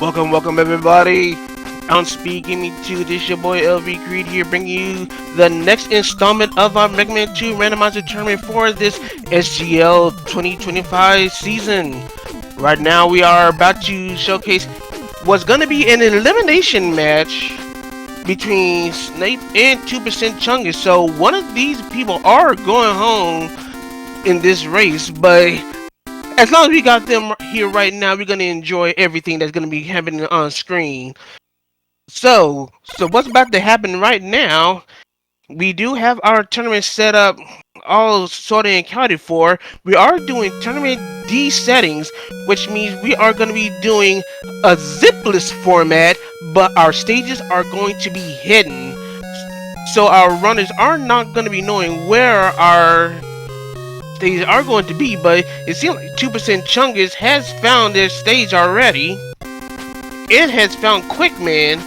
Welcome everybody. On SpeedGaming 2, this your boy LV Creed here, bringing you the next installment of our Mega Man 2 Randomizer tournament for this SGL 2025 season. Right now we are about to showcase what's going to be an elimination match between Zneip and 2% Chungus. So one of these people are going home in this race, but as long as we got them here right now, we're gonna enjoy everything that's gonna be happening on screen. So what's about to happen right now? We do have our tournament set up, all sorted and accounted for. We are doing tournament D settings, which means we are gonna be doing a zipless format, but our stages are going to be hidden. So our runners are not gonna be knowing where our stages are going to be, but it seems like 2% Chungus has found their stage already. It has found Quickman.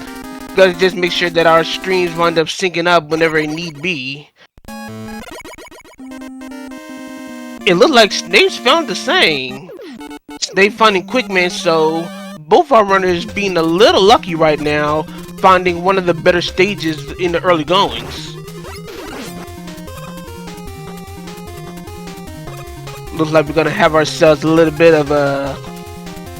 Gotta just make sure that our streams wind up syncing up whenever it need be. It looked like Snape's found the same. Snape finding Quickman, so both our runners being a little lucky right now, finding one of the better stages in the early goings. Looks like we're gonna have ourselves a little bit of a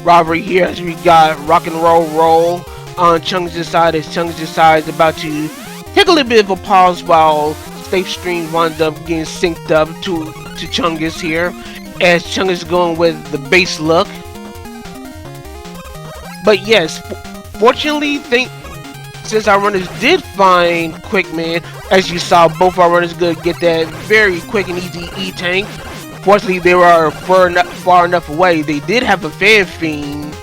robbery here as we got rock and roll on Chungus' side, as Chungus' side is about to take a little bit of a pause while Snape's stream winds up getting synced up to Chungus here, as Chungus is going with the base look. But yes, fortunately, since our runners did find Quickman, as you saw, both our runners could get that very quick and easy E-Tank. Fortunately, they were far enough away. They did have a Fan Fiend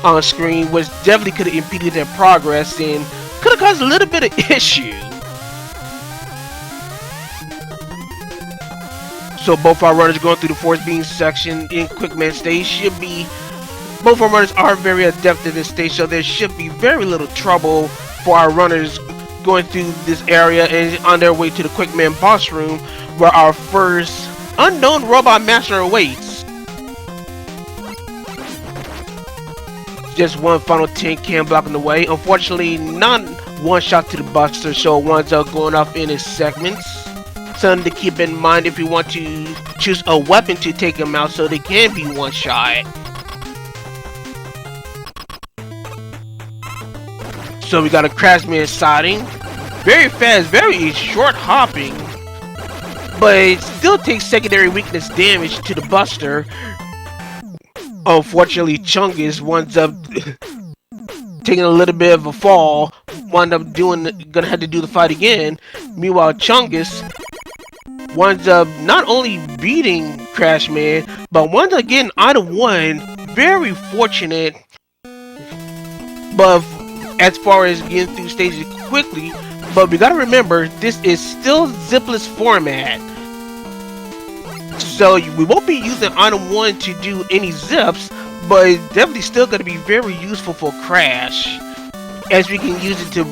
on screen, which definitely could have impeded their progress and could have caused a little bit of issue. So both our runners going through the force beam section in Quickman stage should be. Both our runners are very adept at this stage, so there should be very little trouble for our runners going through this area and on their way to the Quickman boss room, where our first unknown robot master awaits. Just one final tin can blocking the way. Unfortunately, not one shot to the buster, so it winds up going off in its segments. Something to keep in mind if you want to choose a weapon to take them out, so they can be one shot. So we got a Craftsman siding, very fast, very short hopping, but it still takes secondary weakness damage to the buster. Unfortunately, Chungus winds up taking a little bit of a fall, gonna have to do the fight again. Meanwhile, Chungus winds up not only beating Crashman, but winds up getting item 1. Very fortunate, but as far as getting through stages quickly. But we gotta remember, this is still zipless format, so we won't be using item 1 to do any zips, but it's definitely still going to be very useful for Crash, as we can use it to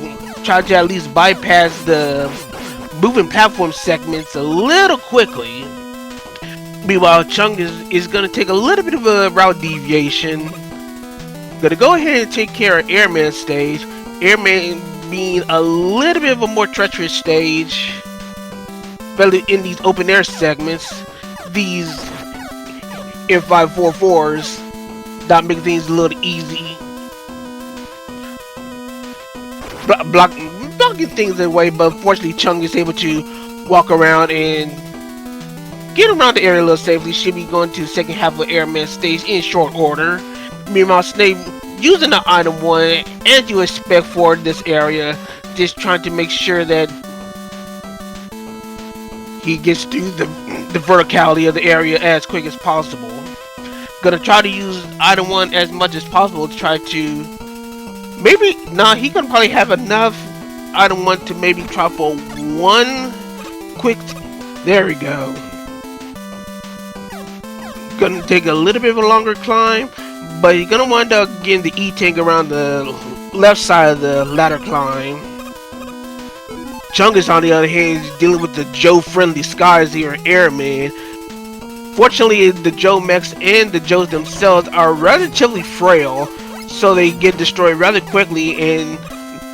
try to at least bypass the moving platform segments a little quickly. Meanwhile, Chungus is going to take a little bit of a route deviation. Gonna go ahead and take care of Airman stage. Airman being a little bit of a more treacherous stage, especially in these open air segments. These M544s that make things a little easy, blocking things away. But fortunately, Chung is able to walk around and get around the area a little safely. Should be going to the second half of Airman stage in short order. Meanwhile, Snape using the item 1 as you expect for this area, just trying to make sure that he gets through the verticality of the area as quick as possible. Gonna try to use item 1 as much as possible to try to he gonna probably have enough item 1 to maybe try for one quick. There we go. Gonna take a little bit of a longer climb, but you're gonna wind up getting the E-Tank around the left side of the ladder climb. Chungus, on the other hand, is dealing with the Joe-friendly skies here in Airman. Fortunately, the Joe mechs and the Joes themselves are relatively frail, so they get destroyed rather quickly and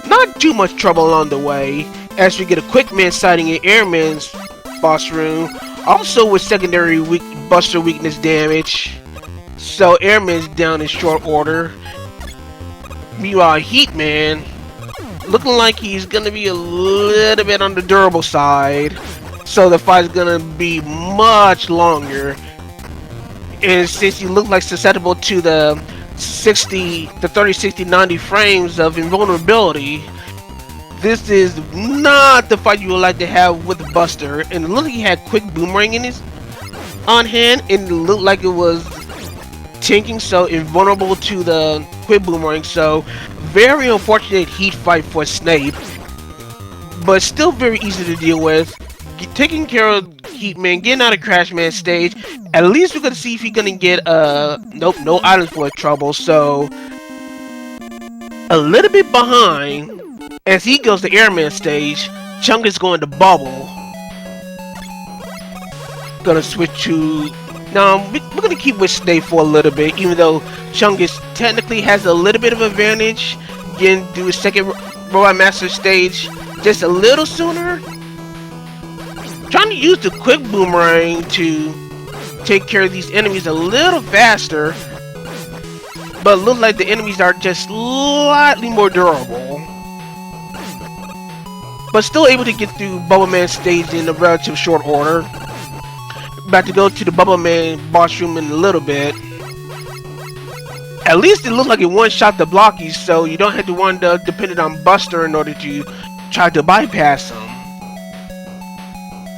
not too much trouble along the way, as we get a quick man sighting in Airman's boss room, also with secondary Buster weakness damage, so Airman's down in short order. Meanwhile, Heatman, looking like he's gonna be a little bit on the durable side, so the fight's gonna be much longer. And since you look like susceptible to the 30, 60, 90 frames of invulnerability, this is not the fight you would like to have with Buster. And it looked like he had quick boomerang in his on hand, and it looked like it was tanking, so invulnerable to the quick boomerang. So very unfortunate heat fight for Zneip, but still very easy to deal with. Taking care of Heatman, getting out of Crashman stage. At least we're gonna see if he's gonna get nope, no items for trouble. So a little bit behind as he goes to Airman stage. Chungus going to Bubble. Gonna switch to we're gonna keep with Zneip for a little bit, even though Chungus technically has a little bit of advantage. Getting to his second Robot Master stage just a little sooner. Trying to use the quick boomerang to take care of these enemies a little faster, but it looks like the enemies are just slightly more durable. But still able to get through Bubble Man stage in a relative short order. About to go to the Bubble Man boss room in a little bit. At least it looks like it one-shot the blockies, so you don't have to wind up dependent on Buster in order to try to bypass them.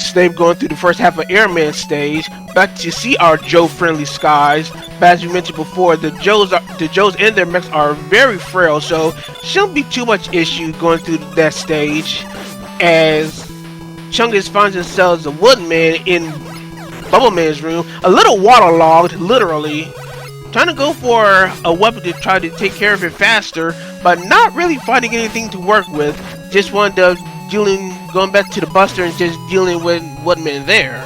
Zneip going through the first half of Airman stage. Back to see our Joe-friendly skies. But as we mentioned before, the Joes and their mechs are very frail, so shouldn't be too much issue going through that stage. As Chungus finds himself as a Woodman in Bubble Man's room, a little waterlogged, literally. Trying to go for a weapon to try to take care of it faster, but not really finding anything to work with. Just wanted to going back to the Buster and just dealing with Woodman there.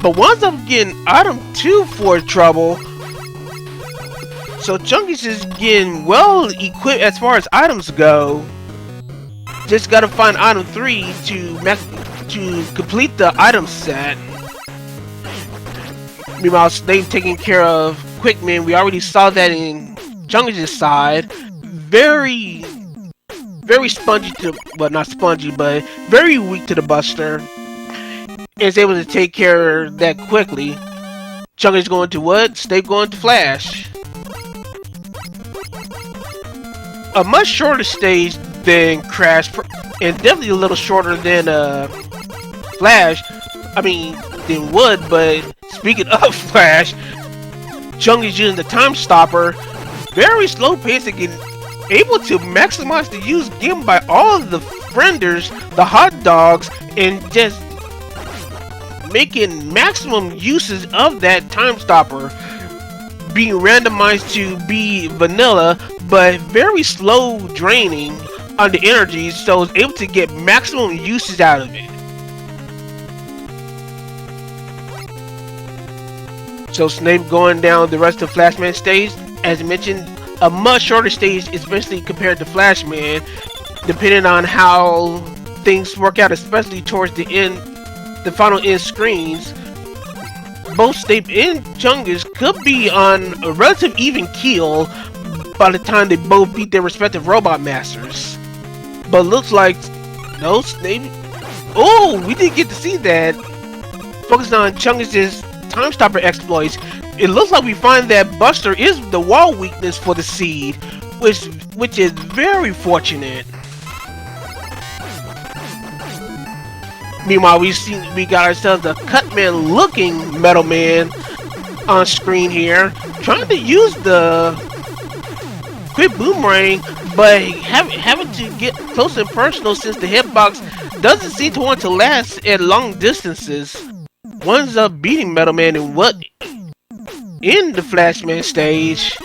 But winds up getting item 2 for trouble. So Chungus is getting well equipped as far as items go. Just gotta find item 3 to complete the item set. Meanwhile, Zneip taking care of Quickman. We already saw that in Chungus' side. Very spongy to, well, not spongy, but very weak to the Buster. And is able to take care of that quickly. Chungus going to what? Zneip going to Flash. A much shorter stage than Crash, and definitely a little shorter than Flash. I mean, than Wood, but speaking of Flash, Chungus using the Time Stopper. Very slow pace again. Able to maximize the use given by all of the frienders, the hot dogs, and just making maximum uses of that Time Stopper. Being randomized to be vanilla, but very slow draining on the energy, so it's able to get maximum uses out of it. So Zneip going down the rest of Flashman stage, as mentioned, a much shorter stage, especially compared to Flashman, depending on how things work out, especially towards the end, the final end screens. Both Zneip and Chungus could be on a relative even keel by the time they both beat their respective Robot Masters. But looks like, no, Zneip, oh, we didn't get to see that. Focused on Chungus' Time Stopper exploits, it looks like we find that Buster is the wall weakness for the seed, which is very fortunate. Meanwhile, we got ourselves a Cutman looking Metal Man on screen here, trying to use the quick boomerang, but having to get close and personal since the hitbox doesn't seem to want to last at long distances. Winds up beating Metal Man in the Flashman stage,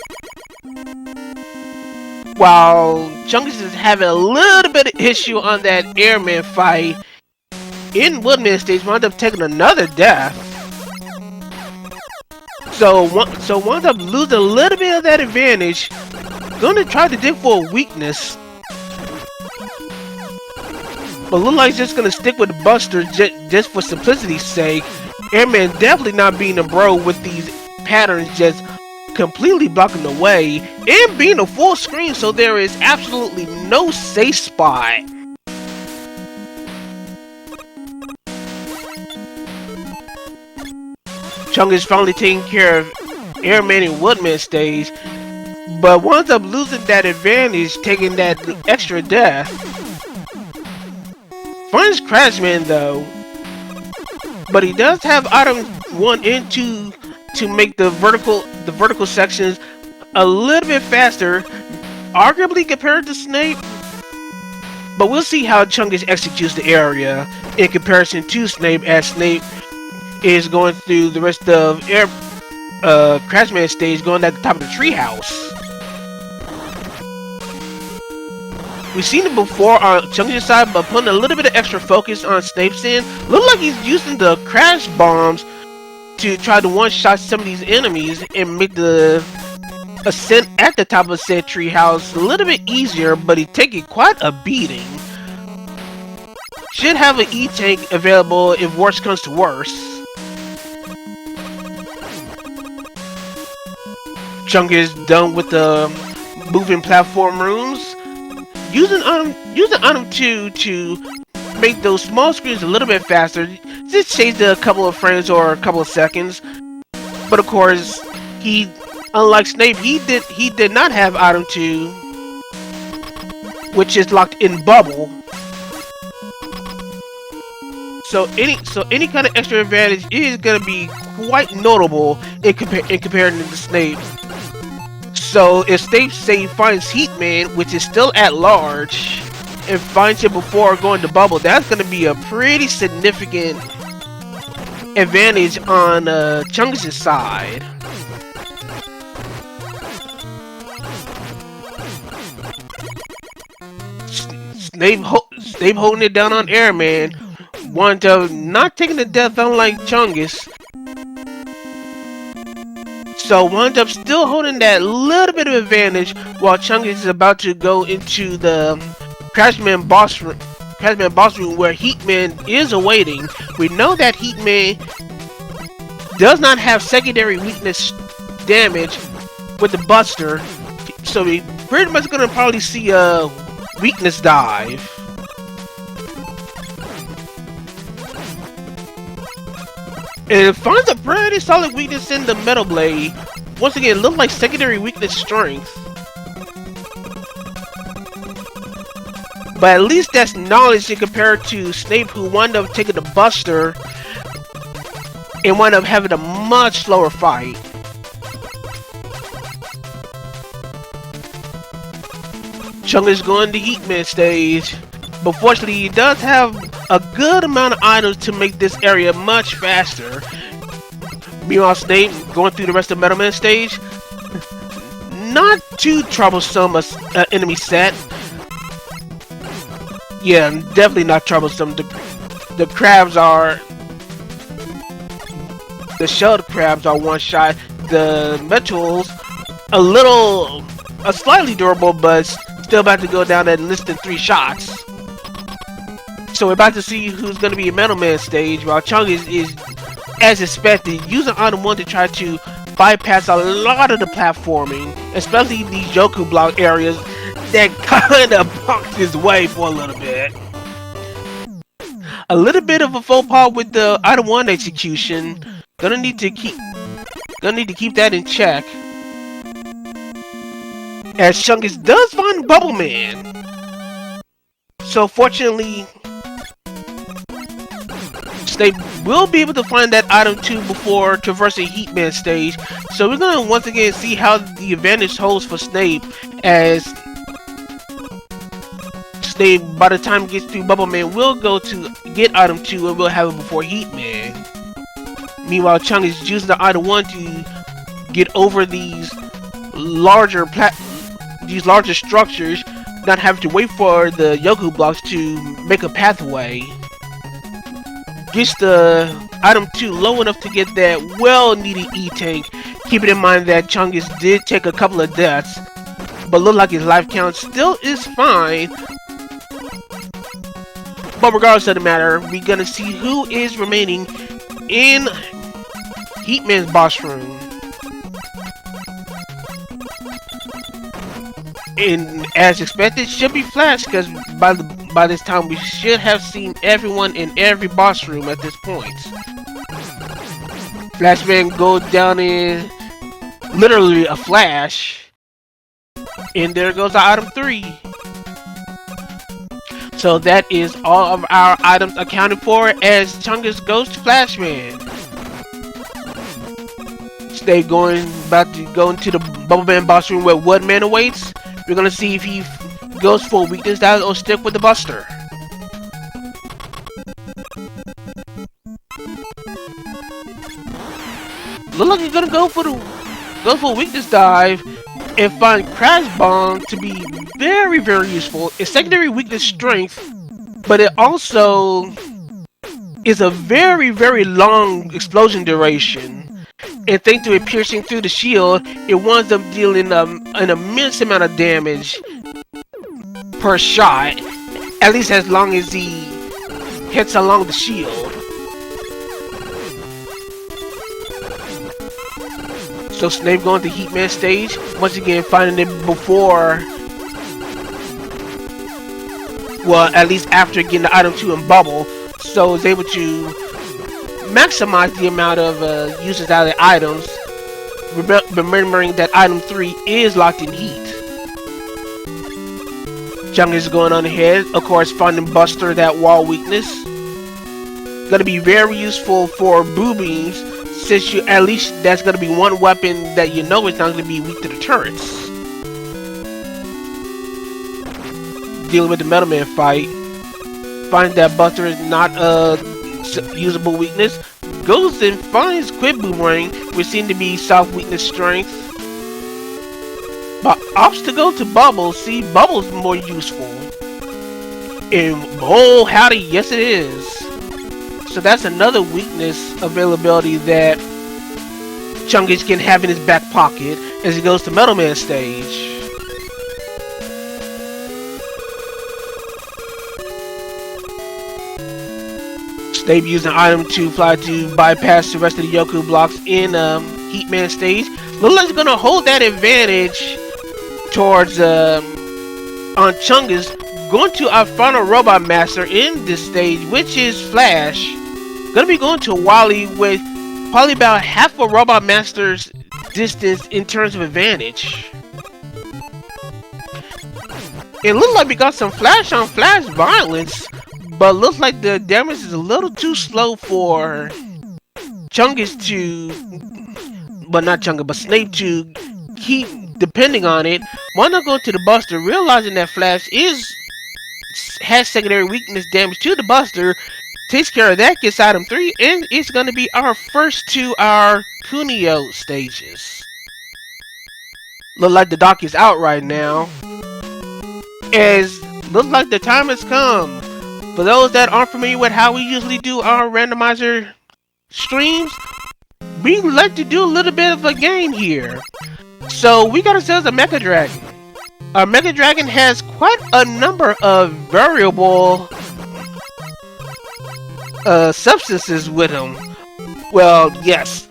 while Chungus is having a little bit of issue on that Airman fight. In Woodman stage, wound up taking another death. So winds up losing a little bit of that advantage. Gonna try to dig for a weakness. But look like he's just gonna stick with the Buster just for simplicity's sake. Airman definitely not being a bro with these patterns just completely blocking the way and being a full screen, so there is absolutely no safe spot. Chungus finally taking care of Airman and Woodman stage, but winds up losing that advantage, taking that extra death. Finds Crashman though, but he does have item 1 and 2 to make the vertical sections a little bit faster, arguably compared to Zneip. But we'll see how Chungus executes the area in comparison to Zneip, as Zneip is going through the rest of Crashman stage, going at the top of the treehouse. We've seen it before on Chungus' side, but putting a little bit of extra focus on Zneip's end. Look like he's using the crash bombs to try to one-shot some of these enemies and make the ascent at the top of said treehouse a little bit easier, but he's taking quite a beating. Should have an E-tank available if worse comes to worse. Chungus done with the moving platform rooms. Using item 2 to make those small screens a little bit faster. Just changed a couple of frames or a couple of seconds. But of course, unlike Zneip, he did not have item 2, which is locked in bubble. So any kind of extra advantage is gonna be quite notable in comparison to Zneip. So if Zneip finds Heatman, which is still at large, and finds him before going to bubble, that's going to be a pretty significant advantage on Chungus' side. Zneip holding it down on Airman, one of not taking the death unlike Chungus. So wound up still holding that little bit of advantage while Chungus is about to go into the Crashman boss room where Heatman is awaiting. We know that Heatman does not have secondary weakness damage with the Buster, so we pretty much gonna probably see a weakness dive. And it finds a pretty solid weakness in the Metal Blade. Once again, it looks like secondary weakness strength. But at least that's knowledge in compared to Zneip, who wound up taking the Buster and wound up having a much slower fight. Chungus going to Heatman stage. But fortunately, he does have a good amount of items to make this area much faster. Meanwhile, Zneip going through the rest of Metal Man stage. Not too troublesome enemy set. Yeah, definitely not troublesome. The crabs are... The shelled crabs are one shot. The metals a slightly durable, but still about to go down at less than 3 shots. So we're about to see who's going to be a Metal Man stage, while Chungus is, as expected, using item 1 to try to bypass a lot of the platforming, especially these Yoku block areas that kind of blocked his way for a little bit. A little bit of a faux pas with the item 1 execution. Gonna need to keep that in check. As Chungus does find Bubble Man. So fortunately, Zneip will be able to find that item 2 before traversing Heatman stage. So we're gonna once again see how the advantage holds for Zneip, as Zneip, by the time he gets through Bubble Man, will go to get item 2 and we'll have it before Heatman. Meanwhile, Chungus is using the item 1 to get over these larger structures, not having to wait for the Yoku blocks to make a pathway. Gets the item 2 low enough to get that well-needed E-tank, Keeping in mind that Chungus did take a couple of deaths, but look like his life count still is fine. But regardless of the matter, we're gonna see who is remaining in Heatman's boss room. And as expected, should be Flash, because by this time we should have seen everyone in every boss room at this point. Flashman go down in literally a flash, and there goes our item 3. So that is all of our items accounted for as Chungus goes to Flashman. Stay going, about to go into the Bubble Man boss room where Woodman awaits. We're gonna see if he goes for weakness style or stick with the Buster. Look like he's gonna go for weakness dive and find Crash Bomb to be very, very useful. It's secondary weakness strength, but it also is a very, very long explosion duration. And thanks to it piercing through the shield, it winds up dealing an immense amount of damage per shot, at least as long as he hits along the shield. So Zneip going to Heatman stage, once again finding it before, well, at least after getting the item 2 in Bubble, so is able to maximize the amount of uses out of the items, remembering that item 3 is locked in heat. Chungus is going on ahead, of course finding Buster, that wall weakness. Gonna be very useful for boobies, since you at least that's gonna be one weapon that you know is not gonna be weak to the turrets. Dealing with the Metal Man fight, finds that Buster is not a usable weakness, goes and finds Quid Boomerang, which seems to be soft weakness strength, but opts to go to Bubble. See, Bubble's more useful, and oh howdy, yes it is. So that's another weakness availability that Chungus can have in his back pocket as he goes to Metal Man stage. Zneip using item to fly to bypass the rest of the Yoku blocks in Heatman stage. Looks like he's gonna hold that advantage towards on Chungus, going to our final Robot Master in this stage, which is Flash. Gonna be going to Wally with probably about half a Robot Master's distance in terms of advantage. It looks like we got some flash on flash violence, but looks like the damage is a little too slow for Chungus to, but not Chungus, but Zneip to keep depending on it. Why not go to the Buster, realizing that Flash has secondary weakness damage to the Buster, takes care of that, gets item 3, and it's going to be our first to our Kunio stages. Look like the dock is out right now, as looks like the time has come. For those that aren't familiar with how we usually do our randomizer streams, we like to do a little bit of a game here. So we got ourselves a Mecha Dragon. Our Mecha Dragon has quite a number of variable substances with him. Well, yes,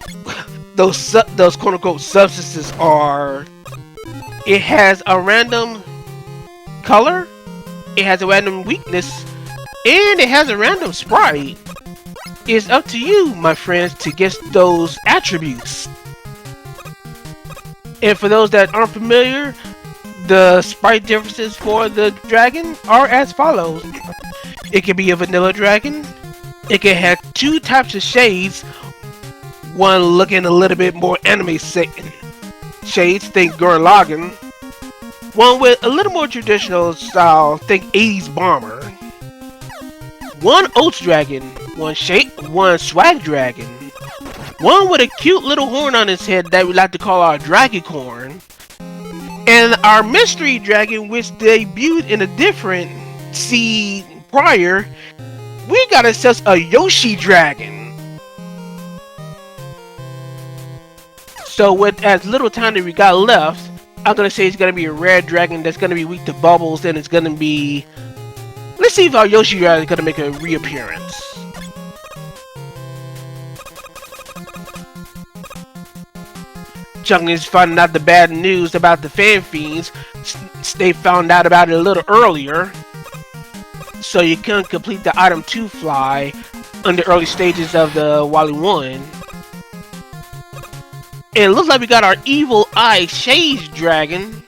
those quote-unquote substances are, it has a random color, it has a random weakness, and it has a random sprite. It's up to you, my friends, to guess those attributes. And for those that aren't familiar, the sprite differences for the dragon are as follows. It can be a vanilla dragon. It can have 2 types of shades. One looking a little bit more anime shades, think Gurren Lagann. One with a little more traditional style, think 80s bomber. One Oats dragon, one swag dragon. One with a cute little horn on his head that we like to call our Dragicorn. And our mystery dragon, which debuted in a different seed prior, we got ourselves a Yoshi dragon. So with as little time that we got left, I'm gonna say it's gonna be a red dragon that's gonna be weak to bubbles, and it's gonna be. Let's see if our Yoshi is gonna make a reappearance. Chungus finding out the bad news about the fan fiends. They found out about it a little earlier, so you can complete the item 2 fly on the early stages of the Wally 1. And it looks like we got our Evil Eye Shade Dragon,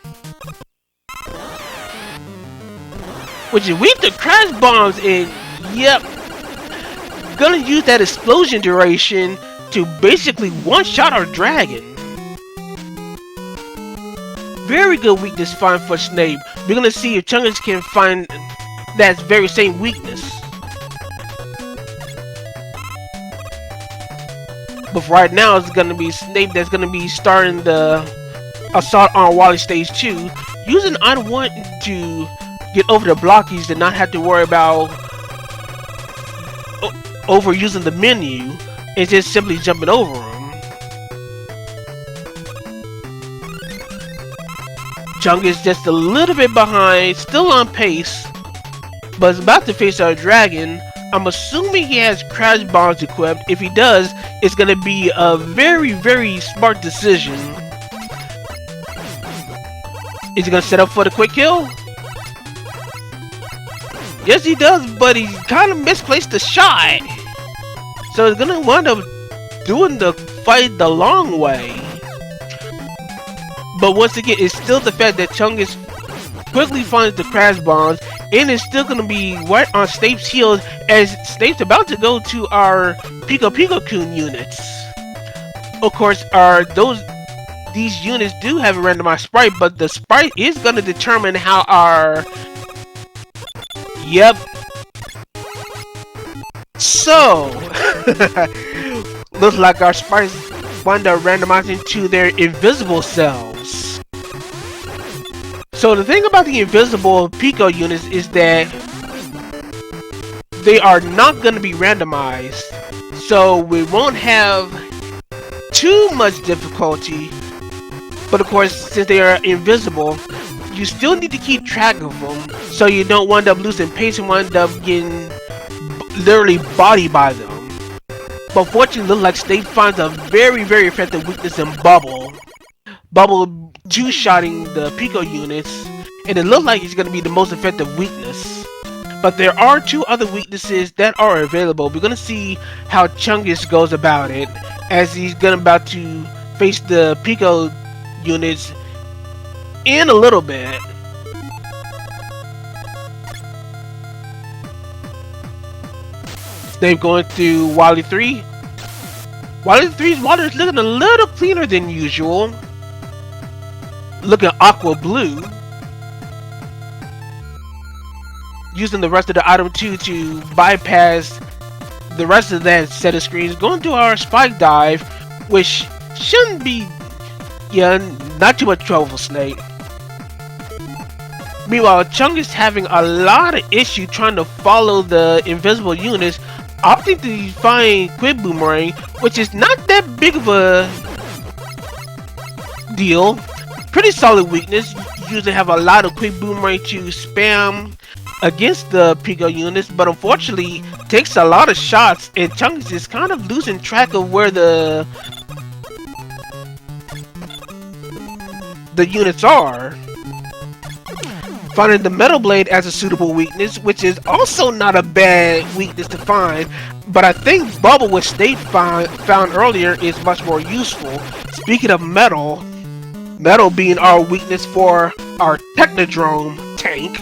which is weak to crash bombs, and yep, gonna use that explosion duration to basically one-shot our dragon. Very good weakness find for Zneip. We're gonna see if Chungus can find that very same weakness. But right now it's gonna be Zneip that's gonna be starting the assault on Wally Stage 2, using item 1 to get over the blockies and not have to worry about overusing the menu and just simply jumping over them. Chungus just a little bit behind, still on pace, but is about to face our dragon. I'm assuming he has crash bombs equipped. If he does, it's gonna be a very, very smart decision. Is he gonna set up for the quick kill? Yes, he does, but he kind of misplaced the shot. So he's gonna wind up doing the fight the long way. But once again, it's still the fact that Chungus quickly finds the crash bombs, and it's still gonna be right on Zneip's heels as Zneip's about to go to our Pico-Pico-kun units. Of course, these units do have a randomized sprite, but the sprite is gonna determine how our. Yep. So, looks like our sprites wind up randomizing to their invisible selves. So the thing about the invisible Pico units is that they are not going to be randomized. So we won't have too much difficulty. But of course, since they are invisible, you still need to keep track of them so you don't wind up losing pace and wind up getting literally bodied by them. But fortunately, it looks like Zneip finds a very, very effective weakness in Bubble. Bubble two-shotting the Pico units, and it looks like it's going to be the most effective weakness. But there are two other weaknesses that are available. We're going to see how Chungus goes about it, as he's about to face the Pico units in a little bit. Zneip going through Wally 3. Wally 3's water is looking a little cleaner than usual. Looking aqua blue. Using the rest of the item 2 to bypass the rest of that set of screens. Going to our spike dive, which shouldn't be, not too much trouble for Zneip. Meanwhile, Chungus having a lot of issue trying to follow the invisible units, opting to find Quick Boomerang, which is not that big of a deal. Pretty solid weakness. You usually have a lot of Quick Boomerang to spam against the Pico units, but unfortunately takes a lot of shots, and Chungus is kind of losing track of where the units are. Finding the Metal Blade as a suitable weakness, which is also not a bad weakness to find, but I think Bubble, which Zneip found earlier, is much more useful. Speaking of metal being our weakness for our Technodrome tank,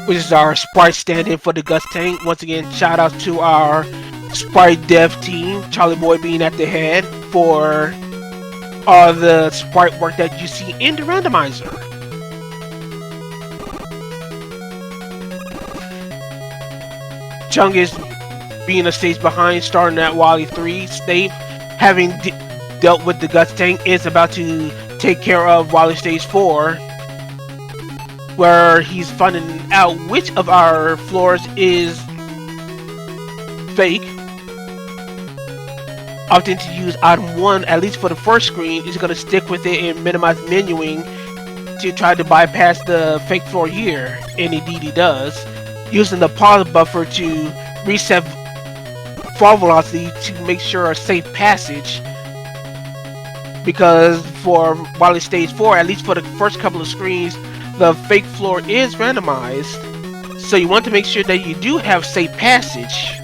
which is our sprite stand-in for the Gus tank. Once again, shout out to our sprite dev team, Charlie Boy being at the head for all the sprite work that you see in the randomizer. Chungus being a stage behind, starting at Wally 3. Zneip, having dealt with the Guts tank, is about to take care of Wally Stage 4, where he's finding out which of our floors is fake. opting to use item 1, at least for the first screen, is going to stick with it and minimize menuing to try to bypass the fake floor here, and indeed he does, using the pause buffer to reset fall velocity to make sure a safe passage, because for while it's stage 4, at least for the first couple of screens, the fake floor is randomized, so you want to make sure that you do have safe passage.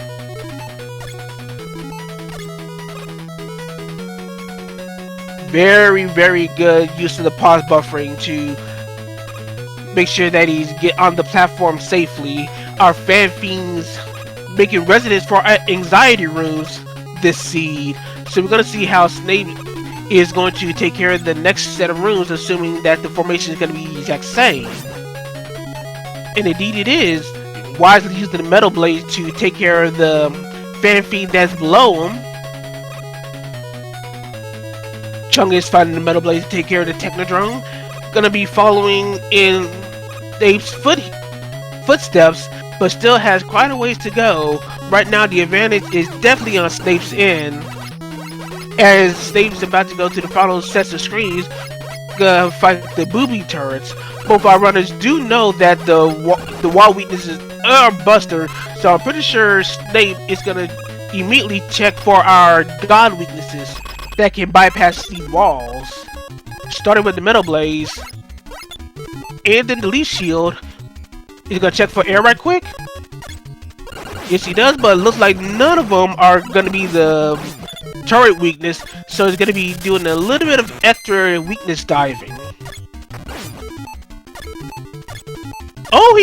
Very, very good use of the pause buffering to make sure that he's get on the platform safely. Our fan fiends making residence for our anxiety rooms this seed. So we're gonna see how Zneip is going to take care of the next set of rooms, assuming that the formation is gonna be the exact same. And indeed it is. Wisely using the metal blade to take care of the fan fiend that's below him. Chungus finding the metal blade to take care of the Technodrome. Gonna be following in Zneip's footsteps, but still has quite a ways to go. Right now the advantage is definitely on Zneip's end, as Zneip's about to go to the final sets of screens, gonna fight the booby turrets. Both our runners do know that the wall weaknesses are buster, so I'm pretty sure Zneip is gonna immediately check for our god weaknesses that can bypass these walls. Starting with the metal blaze, and then the leaf shield. He's gonna check for air right quick. Yes, he does, but it looks like none of them are gonna be the turret weakness, so he's gonna be doing a little bit of extra weakness diving. Oh,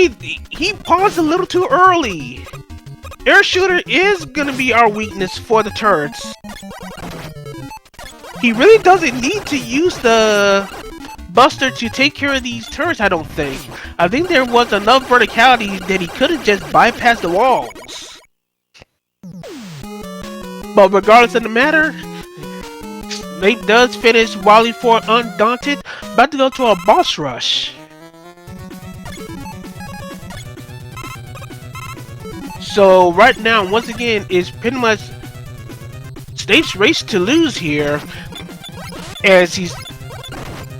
he paused a little too early. Air shooter is gonna be our weakness for the turrets. He really doesn't need to use the buster to take care of these turrets, I don't think. I think there was enough verticality that he could have just bypassed the walls. But regardless of the matter, Zneip does finish Wily 4 Undaunted, about to go to a boss rush. So right now, once again, is pretty much Zneip's race to lose here, as he's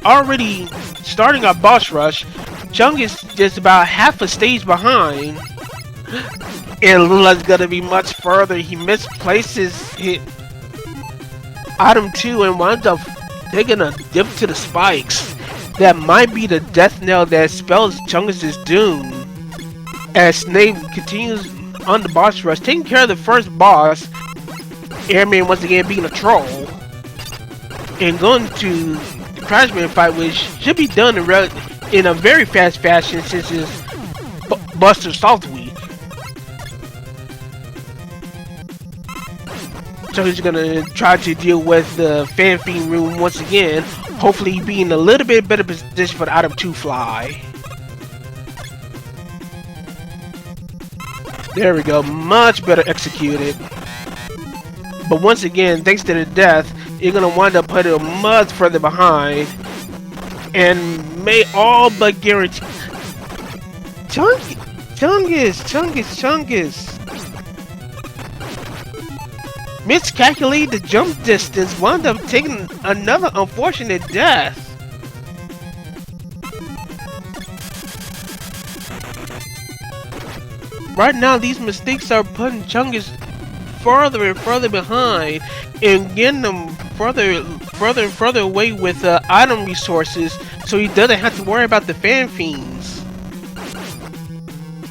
already starting our boss rush. Chungus is just about half a stage behind. And Lula's gonna be much further. He misplaces hit item 2 and winds up taking a dip to the spikes. That might be the death knell that spells Chungus' doom. As Zneip continues on the boss rush, taking care of the first boss, Airman once again being a troll, and going to the Crashman fight, which should be done in a very fast fashion since his Buster Soft weak. So he's gonna try to deal with the Fan Fiend room once again, hopefully being a little bit better position for the item 2 fly. There we go, much better executed. But once again, thanks to the death, you're gonna wind up putting him much further behind, and may all but guarantee Chungus miscalculated the jump distance, wound up taking another unfortunate death. Right now, these mistakes are putting Chungus further and further behind, and getting them further and further away with item resources, so he doesn't have to worry about the Fan Fiends.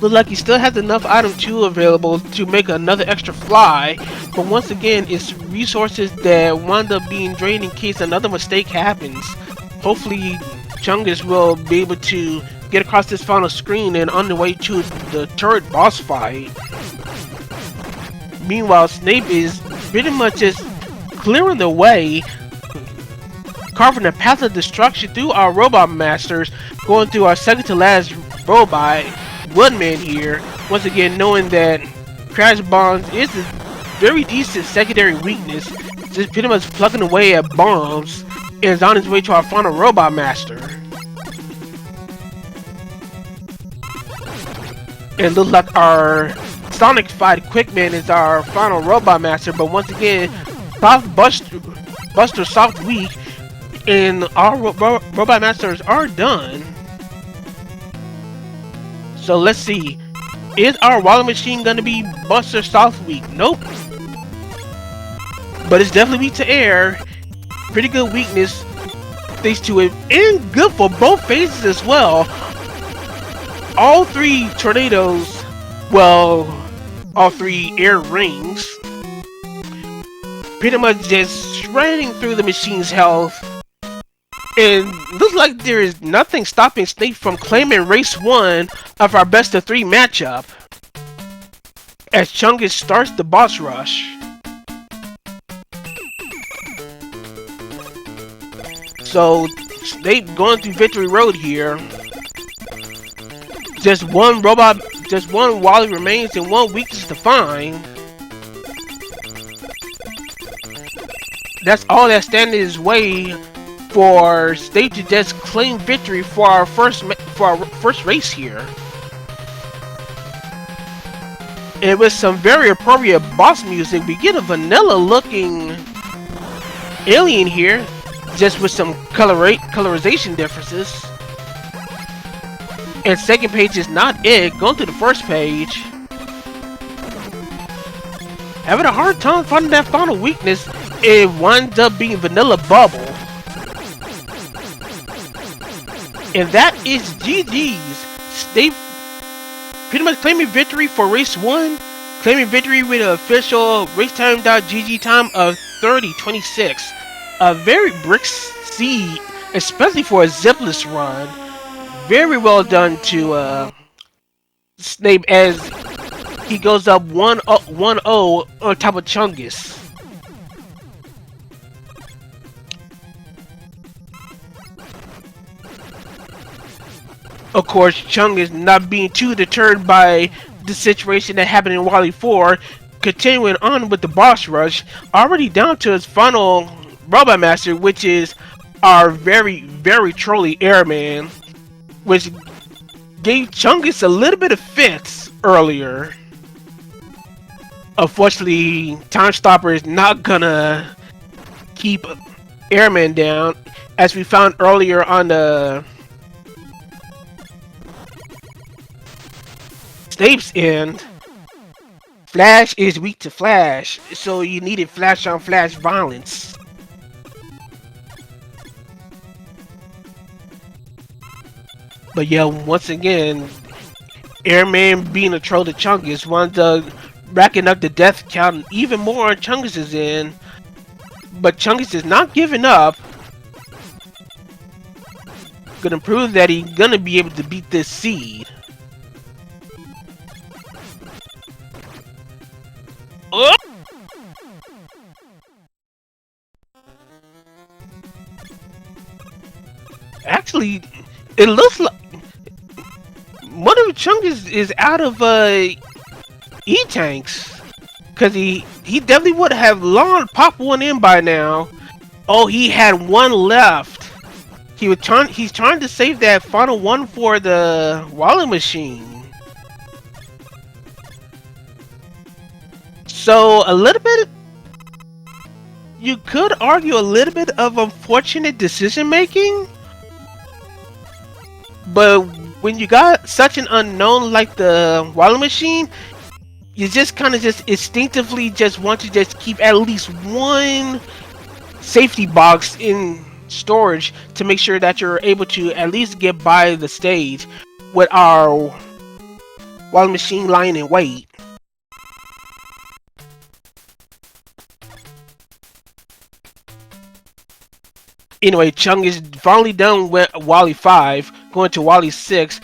Look like he still has enough item 2 available to make another extra fly, but once again, it's resources that wind up being drained in case another mistake happens. Hopefully, Chungus will be able to get across this final screen and on the way to the turret boss fight. Meanwhile, Zneip is pretty much just clearing the way, carving a path of destruction through our robot masters, going through our second to last robot, Woodman here, once again knowing that Crash Bombs is a very decent secondary weakness, just pretty much plucking away at bombs, and is on his way to our final robot master. It looks like our Sonic Fight Quickman is our final robot master, but once again, Buster Soft Week, and our Robot Masters are done. So let's see. Is our Wallet Machine gonna be Buster Soft Week? Nope. But it's definitely weak to air. Pretty good weakness thanks to it. And good for both phases as well. All three tornadoes, well, all three air rings, pretty much just shredding through the machine's health. And looks like there is nothing stopping Zneip from claiming race 1 of our best of 3 matchup as Chungus starts the boss rush. So Zneip going through victory road here. Just one Wally remains and one weakness to find. That's all that stands in his way for Zneip to just claim victory for our first race here. And with some very appropriate boss music, we get a vanilla looking alien here, just with some colorization differences. And second page is not it. Going to the first page, having a hard time finding that final weakness. It winds up being Vanilla Bubble. And that is GG's. Zneip pretty much claiming victory for race 1. Claiming victory with an official racetime.gg time of 30:26. A very brisk seed, especially for a zipless run. Very well done to Zneip as he goes up 1-0 on top of Chungus. Of course, Chungus not being too deterred by the situation that happened in Wally 4, continuing on with the boss rush, already down to his final Robot Master, which is our very, very trolly Airman, which gave Chungus a little bit of fits earlier. Unfortunately, Time Stopper is not gonna keep Airman down, as we found earlier on the Zneip's end. Flash is weak to Flash, so you needed Flash on Flash violence. But yeah, once again, Airman being a troll to Chungus winds up racking up the death count even more on Chungus's end. But Chungus is not giving up. Gonna prove that he's gonna be able to beat this seed. Oh! Actually, it looks like one of Chungus is out of E-tanks, cause he definitely would have long popped one in by now. Oh, he had one left. He's trying to save that final one for the Wallet Machine. So a little bit, you could argue a little bit of unfortunate decision making, but when you got such an unknown like the Wallet Machine, you just kind of just instinctively just want to just keep at least one safety box in storage to make sure that you're able to at least get by the stage with our Wallet Machine lying in wait. Anyway, Chung is finally done with Wally 5, going to Wally 6,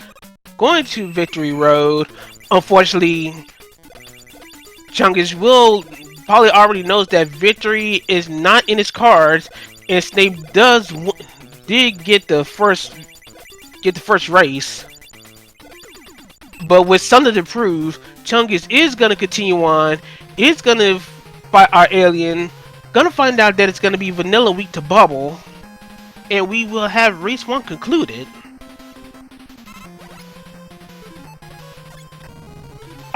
going to Victory Road. Unfortunately, Chungus will probably already knows that victory is not in his cards, and Zneip did get the first race. But with something to prove, Chungus is gonna continue on, is gonna fight our alien, gonna find out that it's gonna be Vanilla Week to Bubble, and we will have race 1 concluded.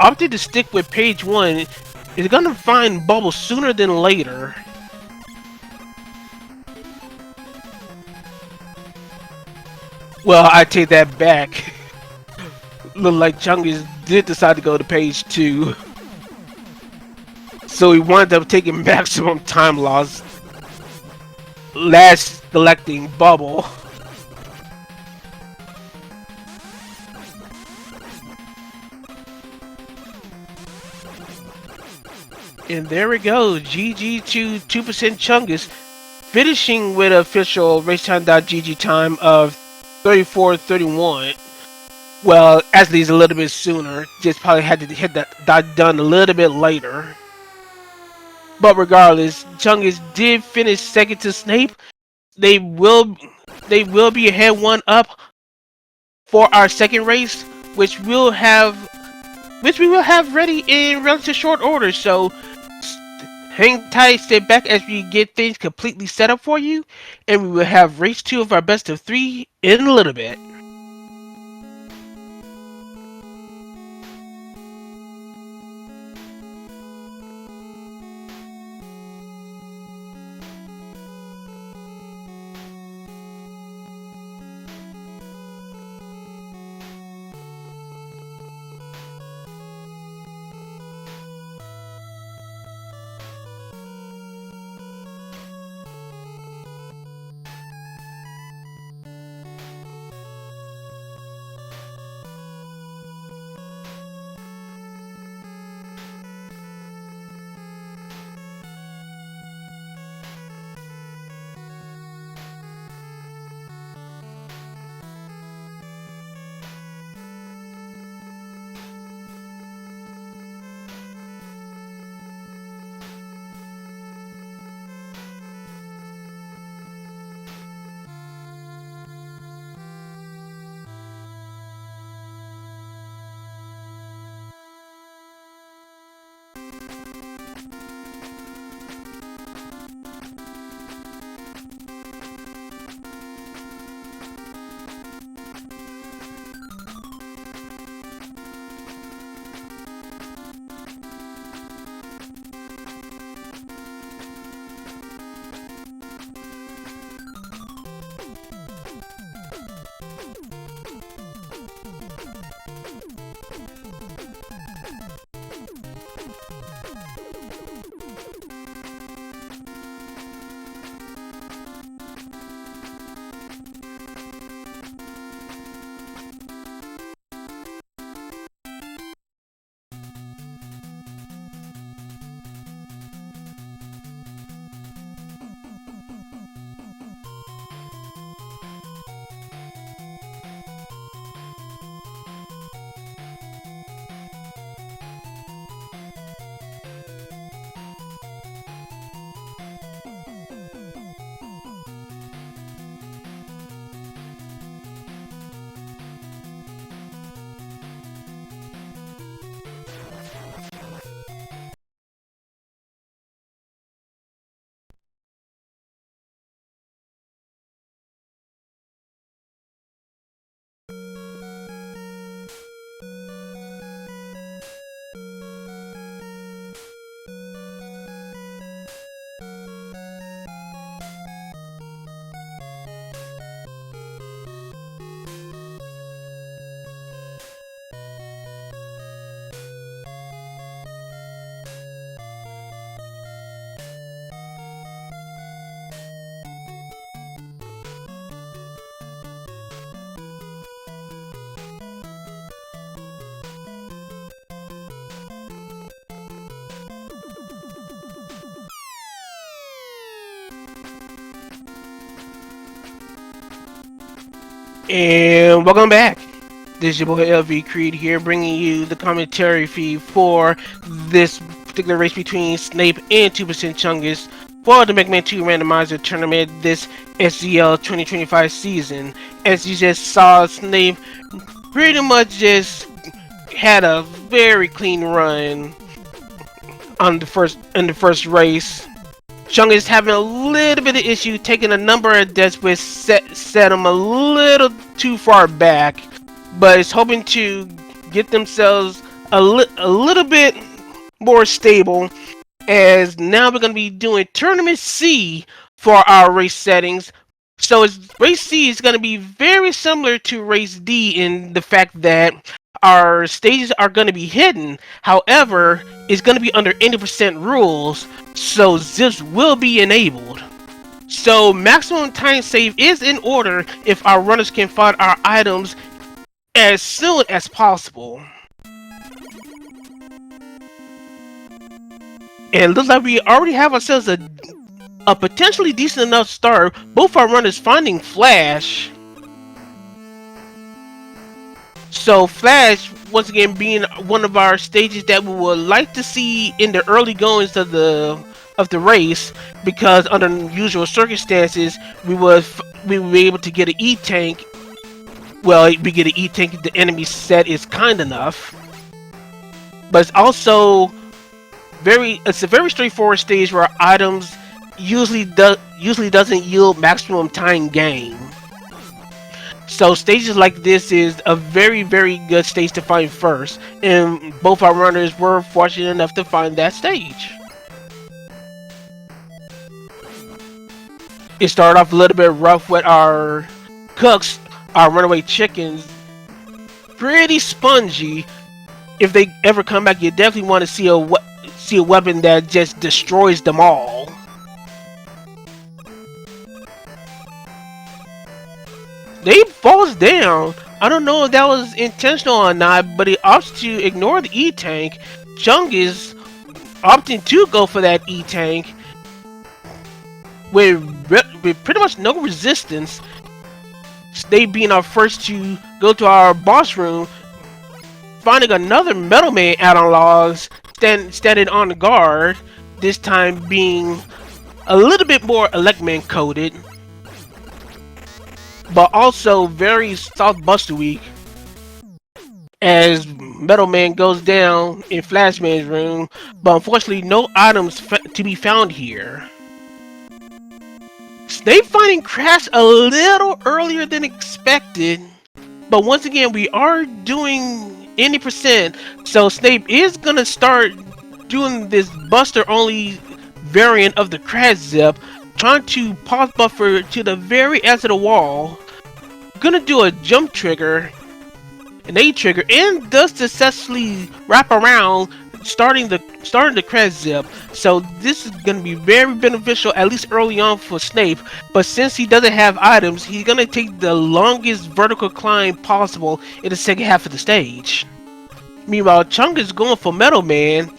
Opted to stick with page 1 is gonna find Bubble sooner than later. Well, I take that back. Look like Chungus did decide to go to page 2. So he wound up taking maximum time loss. Last selecting bubble. And there we go. GG to 2% Chungus, finishing with official racetime.gg time of 34:31. Well, actually, it's a little bit sooner. Just probably had to hit that done a little bit later. But regardless, Chungus did finish second to Zneip. They will be ahead 1-up for our second race, which we will have ready in relatively short order. So hang tight, sit back as we get things completely set up for you, and we will have race 2 of our best of 3 in a little bit. And welcome back. This is your boy LV Creed here, bringing you the commentary feed for this particular race between Zneip and 2% Chungus for the Mega Man 2 Randomizer Tournament this SGL 2025 season. As you just saw, Zneip pretty much just had a very clean run on the first race. Chungus is having a little bit of issue taking a number of deaths, which set him a little too far back, but is hoping to get themselves a little bit more stable, as now we're going to be doing Tournament C for our race settings So race C is going to be very similar to race D in the fact that our stages are going to be hidden. However, it's going to be under 80% rules, so zips will be enabled. So maximum time save is in order if our runners can find our items as soon as possible. And it looks like we already have ourselves a potentially decent enough start. Both our runners finding Flash. So Flash, once again, being one of our stages that we would like to see in the early goings of the race, because under usual circumstances we would be able to get an E-tank. Well, we get an E-tank if the enemy set is kind enough. But it's also it's a very straightforward stage where items usually doesn't yield maximum time gain. So stages like this is a very good stage to find first, and both our runners were fortunate enough to find that stage. It started off a little bit rough with our cooks, our runaway chickens, pretty spongy. If they ever come back, you definitely want to see a weapon that just destroys them all. Zneip falls down. I don't know if that was intentional or not, but he opts to ignore the E-tank. Chungus opting to go for that E-tank with pretty much no resistance. Zneip being our first to go to our boss room, finding another Metal Man add-on logs standing on guard, this time being a little bit more Electman coded, but also very soft Buster Week, as Metal Man goes down in Flashman's room, but unfortunately no items to be found here. Zneip finding Crash a little earlier than expected, but once again we are doing 80%, so Zneip is gonna start doing this Buster only variant of the Crash Zip, trying to pause buffer to the very edge of the wall. Gonna do a jump trigger, an A trigger, and does successfully wrap around, starting the Crash Zip. So this is gonna be very beneficial, at least early on for Zneip. But since he doesn't have items, he's gonna take the longest vertical climb possible in the second half of the stage. Meanwhile, Chungus going for Metal Man.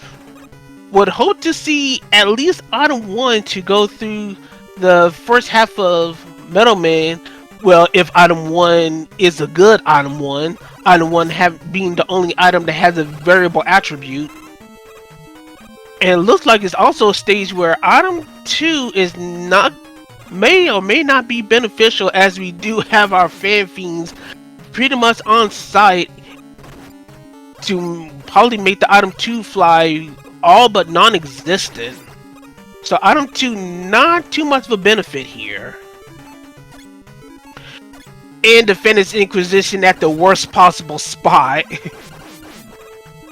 Would hope to see at least item 1 to go through the first half of Metal Man. Well, if item 1 is a good item 1, item 1 being the only item that has a variable attribute. And it looks like it's also a stage where item 2 is may or may not be beneficial, as we do have our fan fiends pretty much on site to probably make the item 2 fly all but non-existent. So item 2 not too much of a benefit here. And Defendant's Inquisition at the worst possible spot.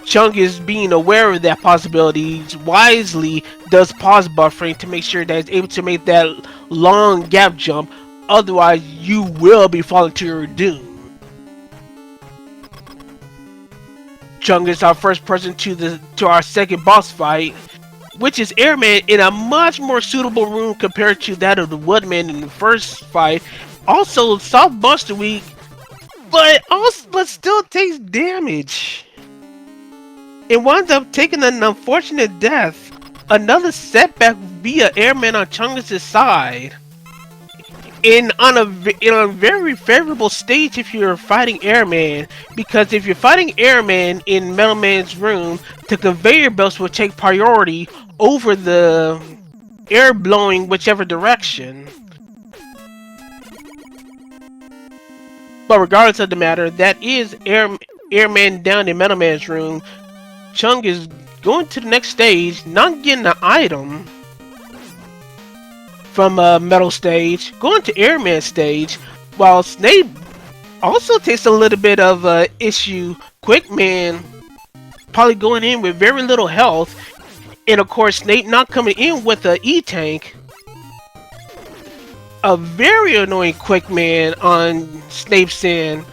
Chungus, being aware of that possibility, wisely does pause buffering to make sure that it's able to make that long gap jump. Otherwise, you will be falling to your doom. Chungus, our first person to our second boss fight, which is Airman in a much more suitable room compared to that of the Woodman in the first fight. Also, soft Buster Week, but still takes damage. It winds up taking an unfortunate death. Another setback via Airman on Chungus' side. In a very favorable stage if you're fighting Airman, because if you're fighting Airman in Metal Man's room, the conveyor belts will take priority over the air blowing whichever direction. But regardless of the matter, that is Airman down in Metal Man's room. Chung is going to the next stage, not getting an item from Metal stage, going to Airman stage, while Zneip also takes a little bit of issue. Quickman probably going in with very little health, and of course Zneip not coming in with a E-tank. a very annoying quick man on Snape's end.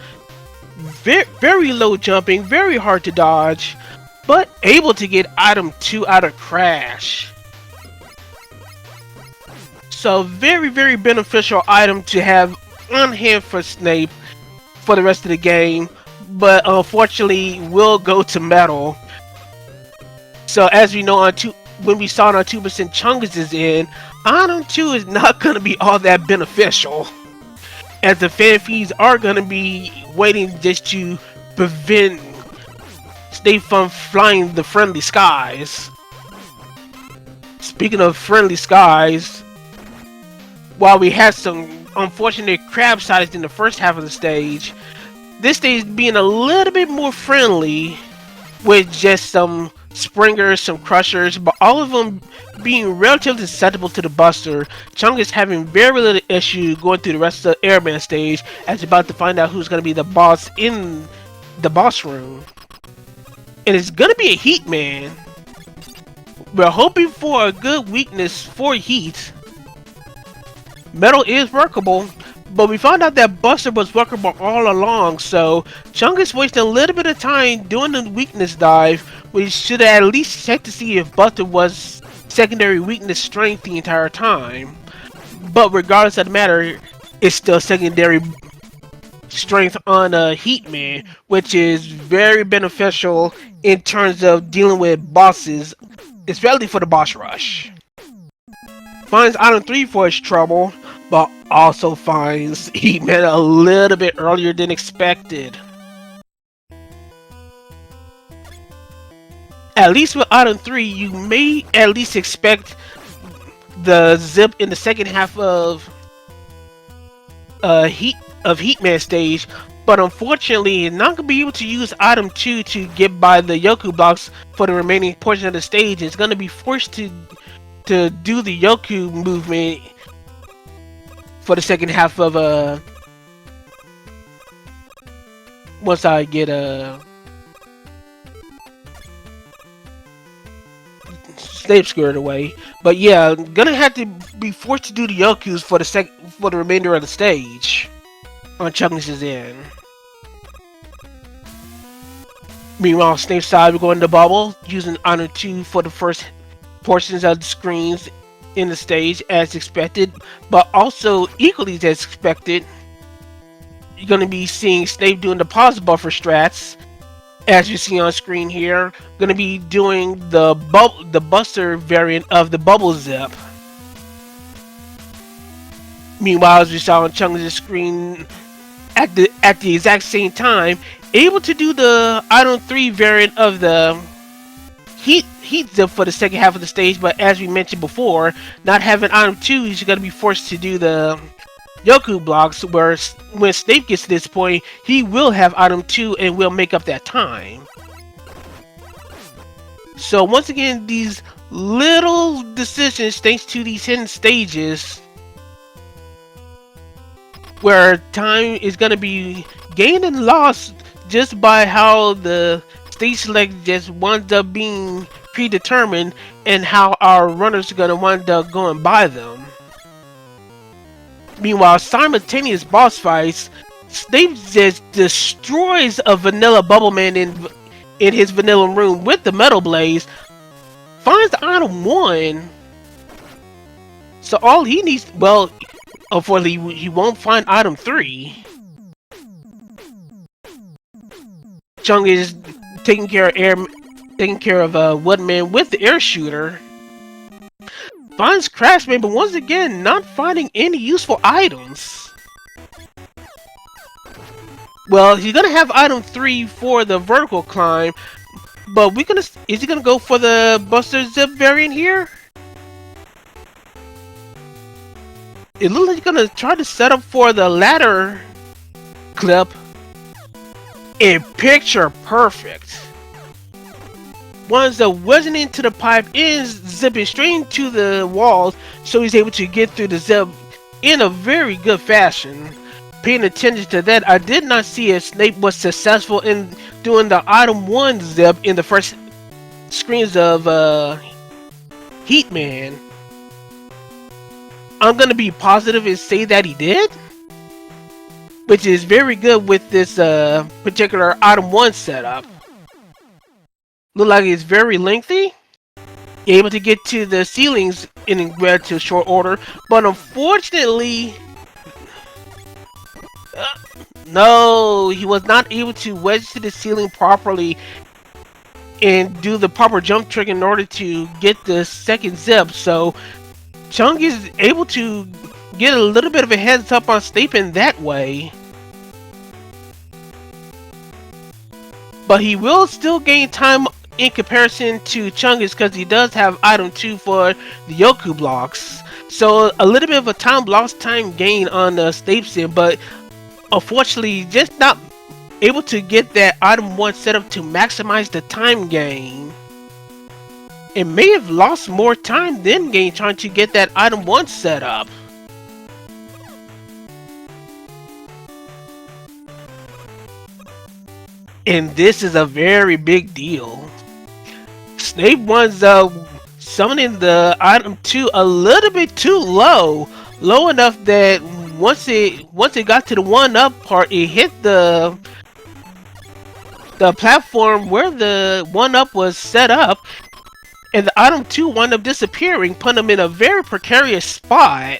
Very low jumping, very hard to dodge, but able to get item 2 out of Crash. So very beneficial item to have on hand for Snape for the rest of the game, but unfortunately will go to metal. So as we know when we saw it on 2% Chungus is in, item 2 is not going to be all that beneficial, as the fan feeds are going to be waiting just to prevent Snape from flying the friendly skies. Speaking of friendly skies, while we had some unfortunate crab sides in the first half of the stage, this stage being a little bit more friendly with just some springers, some crushers, but all of them being relatively susceptible to the buster. Chungus having very little issue going through the rest of the airman stage, as you're about to find out who's going to be the boss in the boss room. And it's going to be a Heat Man. We're hoping for a good weakness for Heat. Metal is workable, but we found out that Buster was workable all along, so Chungus wasted a little bit of time doing the weakness dive. We should have at least checked to see if Buster was secondary weakness strength the entire time. But regardless of the matter, it's still secondary strength on a Heat Man, which is very beneficial in terms of dealing with bosses, especially for the boss rush. Finds item 3 for his trouble, but also finds Heat Man a little bit earlier than expected. At least with item 3, you may at least expect the zip in the second half of Heat Man stage, but unfortunately, you're not gonna be able to use item 2 to get by the Yoku blocks for the remaining portion of the stage. It's gonna be forced to do the Yoku movement for the second half of once I get Snape squared away. But yeah, gonna have to be forced to do the Yokus for the remainder of the stage on Chungus' end. Meanwhile, Snape's side, we're going to bubble using item 2 for the first portions of the screens in the stage as expected, but also equally as expected, you're going to be seeing Snape doing the pause buffer strats, as you see on screen here. Going to be doing the Buster variant of the bubble zip. Meanwhile, as we saw on Chungus' screen at the exact same time, able to do the item 3 variant of the Heat zip for the second half of the stage, but as we mentioned before, not having item 2, he's going to be forced to do the Yoku blocks, where when Snape gets to this point, he will have item 2 and will make up that time. So once again, these little decisions, thanks to these hidden stages, where time is going to be gained and lost just by how the stage select just winds up being predetermined and how our runners are going to wind up going by them. Meanwhile, simultaneous boss fights, Snape just destroys a vanilla Bubble Man in his vanilla room with the Metal Blaze, finds item 1. So all he needs, well, unfortunately, he won't find item 3. Chungus is taking care of Woodman with the air shooter. Finds Crashman, but once again, not finding any useful items. Well, he's gonna have item 3 for the vertical climb, but is he gonna go for the Buster Zip variant here? It looks like he's gonna try to set up for the ladder clip. In picture perfect. Once the whizzing into the pipe is zipping straight into the walls, so he's able to get through the zip in a very good fashion. Paying attention to that, I did not see if Snape was successful in doing the item 1 zip in the first screens of Heat Man. I'm gonna be positive and say that he did, which is very good with this particular item 1 setup. Look like it's very lengthy. You're able to get to the ceilings in relative short order, but unfortunately, no, he was not able to wedge to the ceiling properly and do the proper jump trick in order to get the second zip. So Chungus is able to get a little bit of a heads up on Zneip in that way. But he will still gain time in comparison to Chungus because he does have item 2 for the Yoku blocks. So a little bit of a lost time gain on the Zneip, but unfortunately just not able to get that item 1 set up to maximize the time gain. It may have lost more time than gain trying to get that item 1 set up. And this is a very big deal. Zneip was summoning the item 2 a little bit too low enough that once it got to the 1-up part, it hit the platform where the 1-up was set up, and the item 2 wound up disappearing, putting him in a very precarious spot.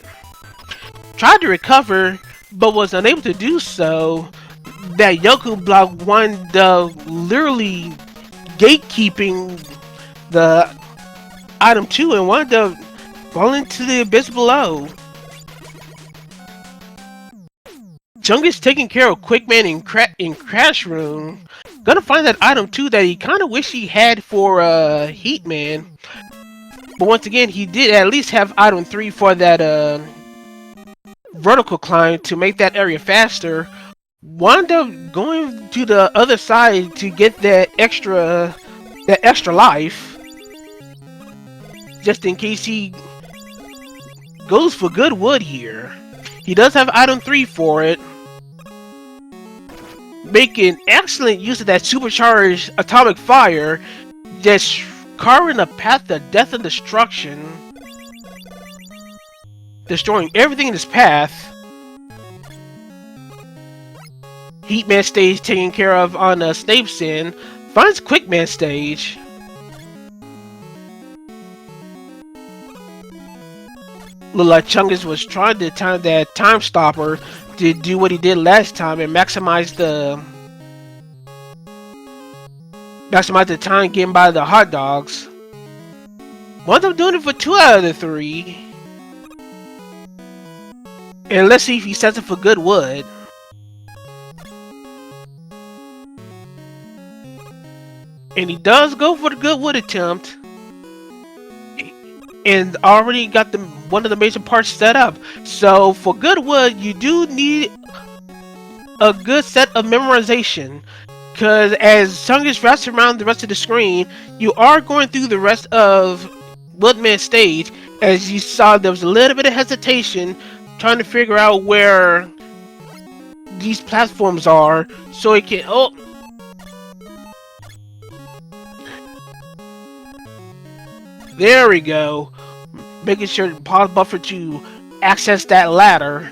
Tried to recover, but was unable to do so. That Yoku block wound up literally gatekeeping the item 2 and wound up falling to the abyss below. Chungus taking care of Quickman in Crash Room. Gonna find that item 2 that he kind of wish he had for Heatman. But once again, he did at least have item 3 for that vertical climb to make that area faster. Wound up going to the other side to get that extra life, just in case he goes for good wood here. He does have item 3 for it, making excellent use of that supercharged atomic fire, just carving a path of death and destruction, destroying everything in his path. Heatman stage taken care of on Zneip. Finds Quickman stage. Look like Chungus was trying to time that time stopper to do what he did last time and maximize the time getting by the hot dogs. Wound up doing it for 2 out of the 3. And let's see if he sets it for good wood. And he does go for the good wood attempt, and already got one of the major parts set up. So for good wood, you do need a good set of memorization, because as Chungus wraps around the rest of the screen, you are going through the rest of Woodman stage. As you saw, there was a little bit of hesitation trying to figure out where these platforms are, so it can there we go. Making sure to pause buffer to access that ladder.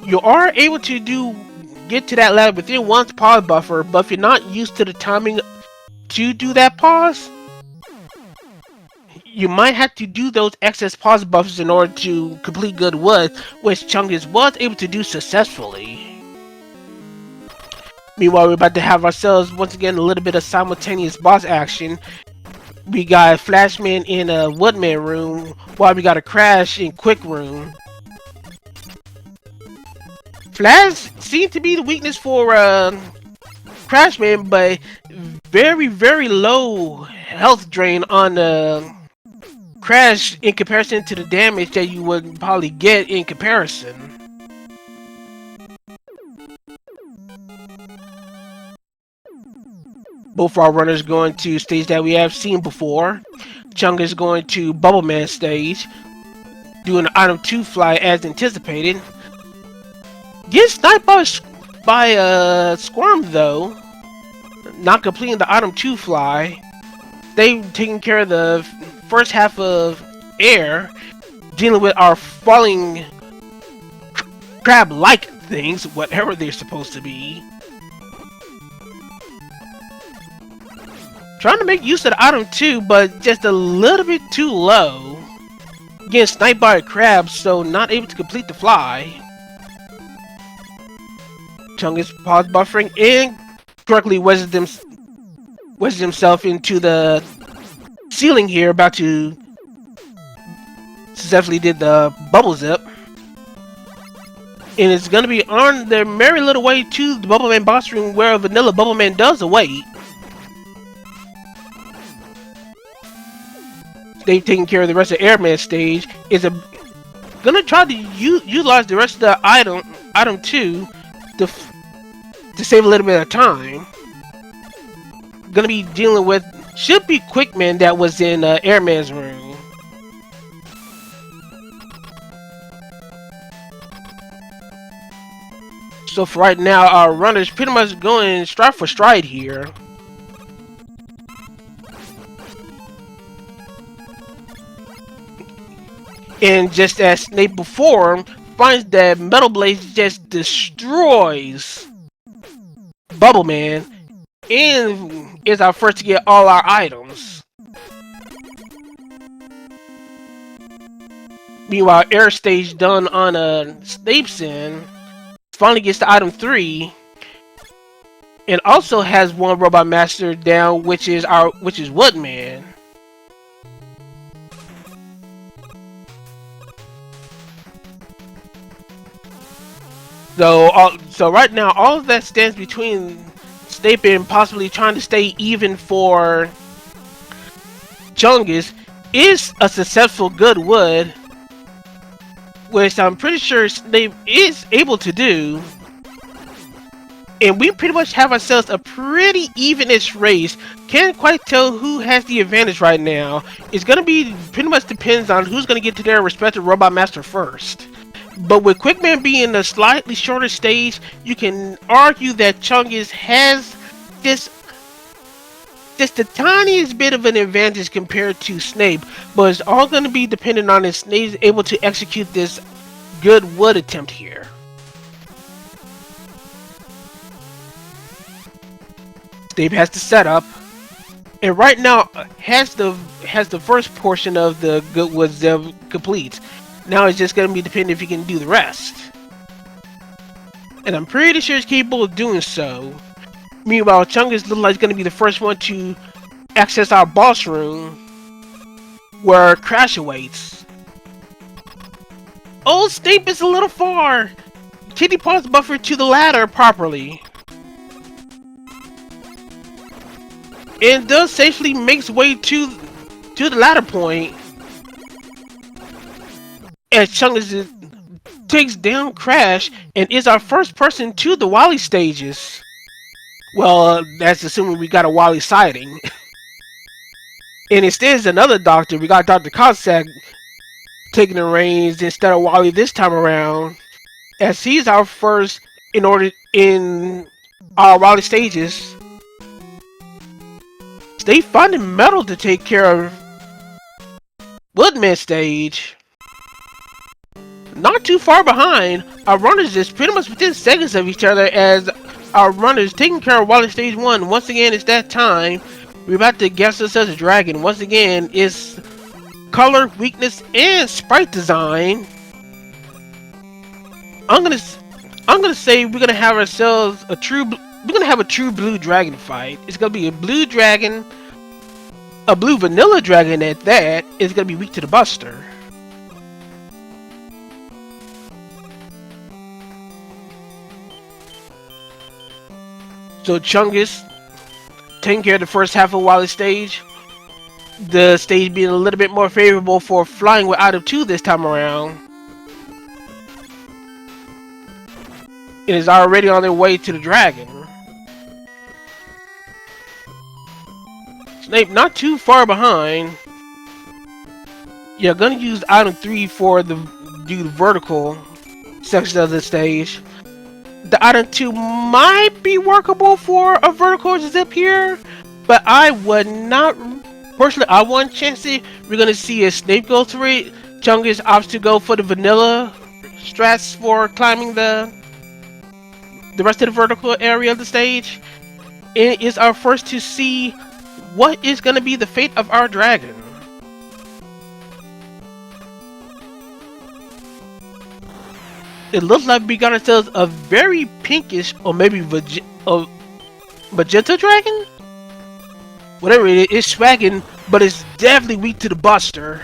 You are able to get to that ladder within one pause buffer, but if you're not used to the timing to do that pause, you might have to do those excess pause buffers in order to complete good wood, which Chungus was able to do successfully. Meanwhile, we're about to have ourselves once again a little bit of simultaneous boss action. We got Flashman in a Woodman room, while we got a Crash in Quick room. Flash seemed to be the weakness for Crashman, but very, very low health drain on Crash in comparison to the damage that you would probably get in comparison. Both our runners going to stage that we have seen before. Chungus is going to Bubble Man stage, doing the item 2 fly as anticipated. Gets sniped by Squirm though, not completing the item 2 fly. They taking care of the first half of air, dealing with our falling crab-like things, whatever they're supposed to be. Trying to make use of the item too, but just a little bit too low. Getting sniped by a crab, so not able to complete the fly. Chungus pause buffering and correctly wedges himself into the ceiling here, about to successfully did the bubble zip. And it's gonna be on their merry little way to the Bubble Man boss room, where Vanilla Bubble Man does await. They've taken care of the rest of Airman stage. Gonna try to utilize the rest of the item 2 to save a little bit of time. Gonna be dealing with, should be Quickman that was in Airman's room. So for right now, our runners pretty much going stride for stride here. And just as Zneip before, finds that Metal Blaze just destroys Bubble Man, and is our first to get all our items. Meanwhile, Air Stage done on Zneip's end. Finally gets to item 3, and also has one Robot Master down, which is Woodman. So right now, all of that stands between Zneip and possibly trying to stay even for Chungus is a successful good wood, which I'm pretty sure Zneip is able to do. And we pretty much have ourselves a pretty even-ish race. Can't quite tell who has the advantage right now. It's gonna be pretty much depends on who's gonna get to their respective Robot Master first. But with Quickman being a slightly shorter stage, you can argue that Chungus has just the tiniest bit of an advantage compared to Zneip, but it's all going to be dependent on if Zneip is able to execute this good wood attempt here. Zneip has the setup, and right now has the first portion of the good wood zip complete. Now it's just going to be dependent if he can do the rest. And I'm pretty sure he's capable of doing so. Meanwhile, Chungus looks like he's going to be the first one to access our boss room, where Crash awaits. Oh, Zneip is a little far! Kitty pause buffer to the ladder properly. And does safely makes way to the ladder point. As Chungus takes down Crash and is our first person to the Wily stages. Well, that's assuming we got a Wily sighting. And instead is another doctor. We got Dr. Cossack taking the reins instead of Wily this time around, as he's our first in our Wily stages. They finding Metal to take care of Woodman stage. Not too far behind, our runners is pretty much within seconds of each other, as our runners taking care of Wally stage 1. Once again, it's that time. We're about to guess ourselves a dragon. Once again, it's color, weakness, and sprite design. I'm gonna say we're gonna have ourselves a true blue dragon fight. It's gonna be a blue dragon, a blue vanilla dragon at that. Is gonna be weak to the Buster. So Chungus taking care of the first half of Wily stage. The stage being a little bit more favorable for flying with item 2 this time around. It is already on their way to the dragon. Zneip not too far behind. Yeah, gonna use item 3 for the vertical section of the stage. The item 2 might be workable for a vertical zip here, but I would not personally. I wouldn't chance it. We're gonna see a Zneip go through it. Chungus opts to go for the vanilla strats for climbing the rest of the vertical area of the stage. It is our first to see what is going to be the fate of our dragon. It looks like we got ourselves a very pinkish or maybe magenta dragon? Whatever it is, it's swagging, but it's definitely weak to the buster.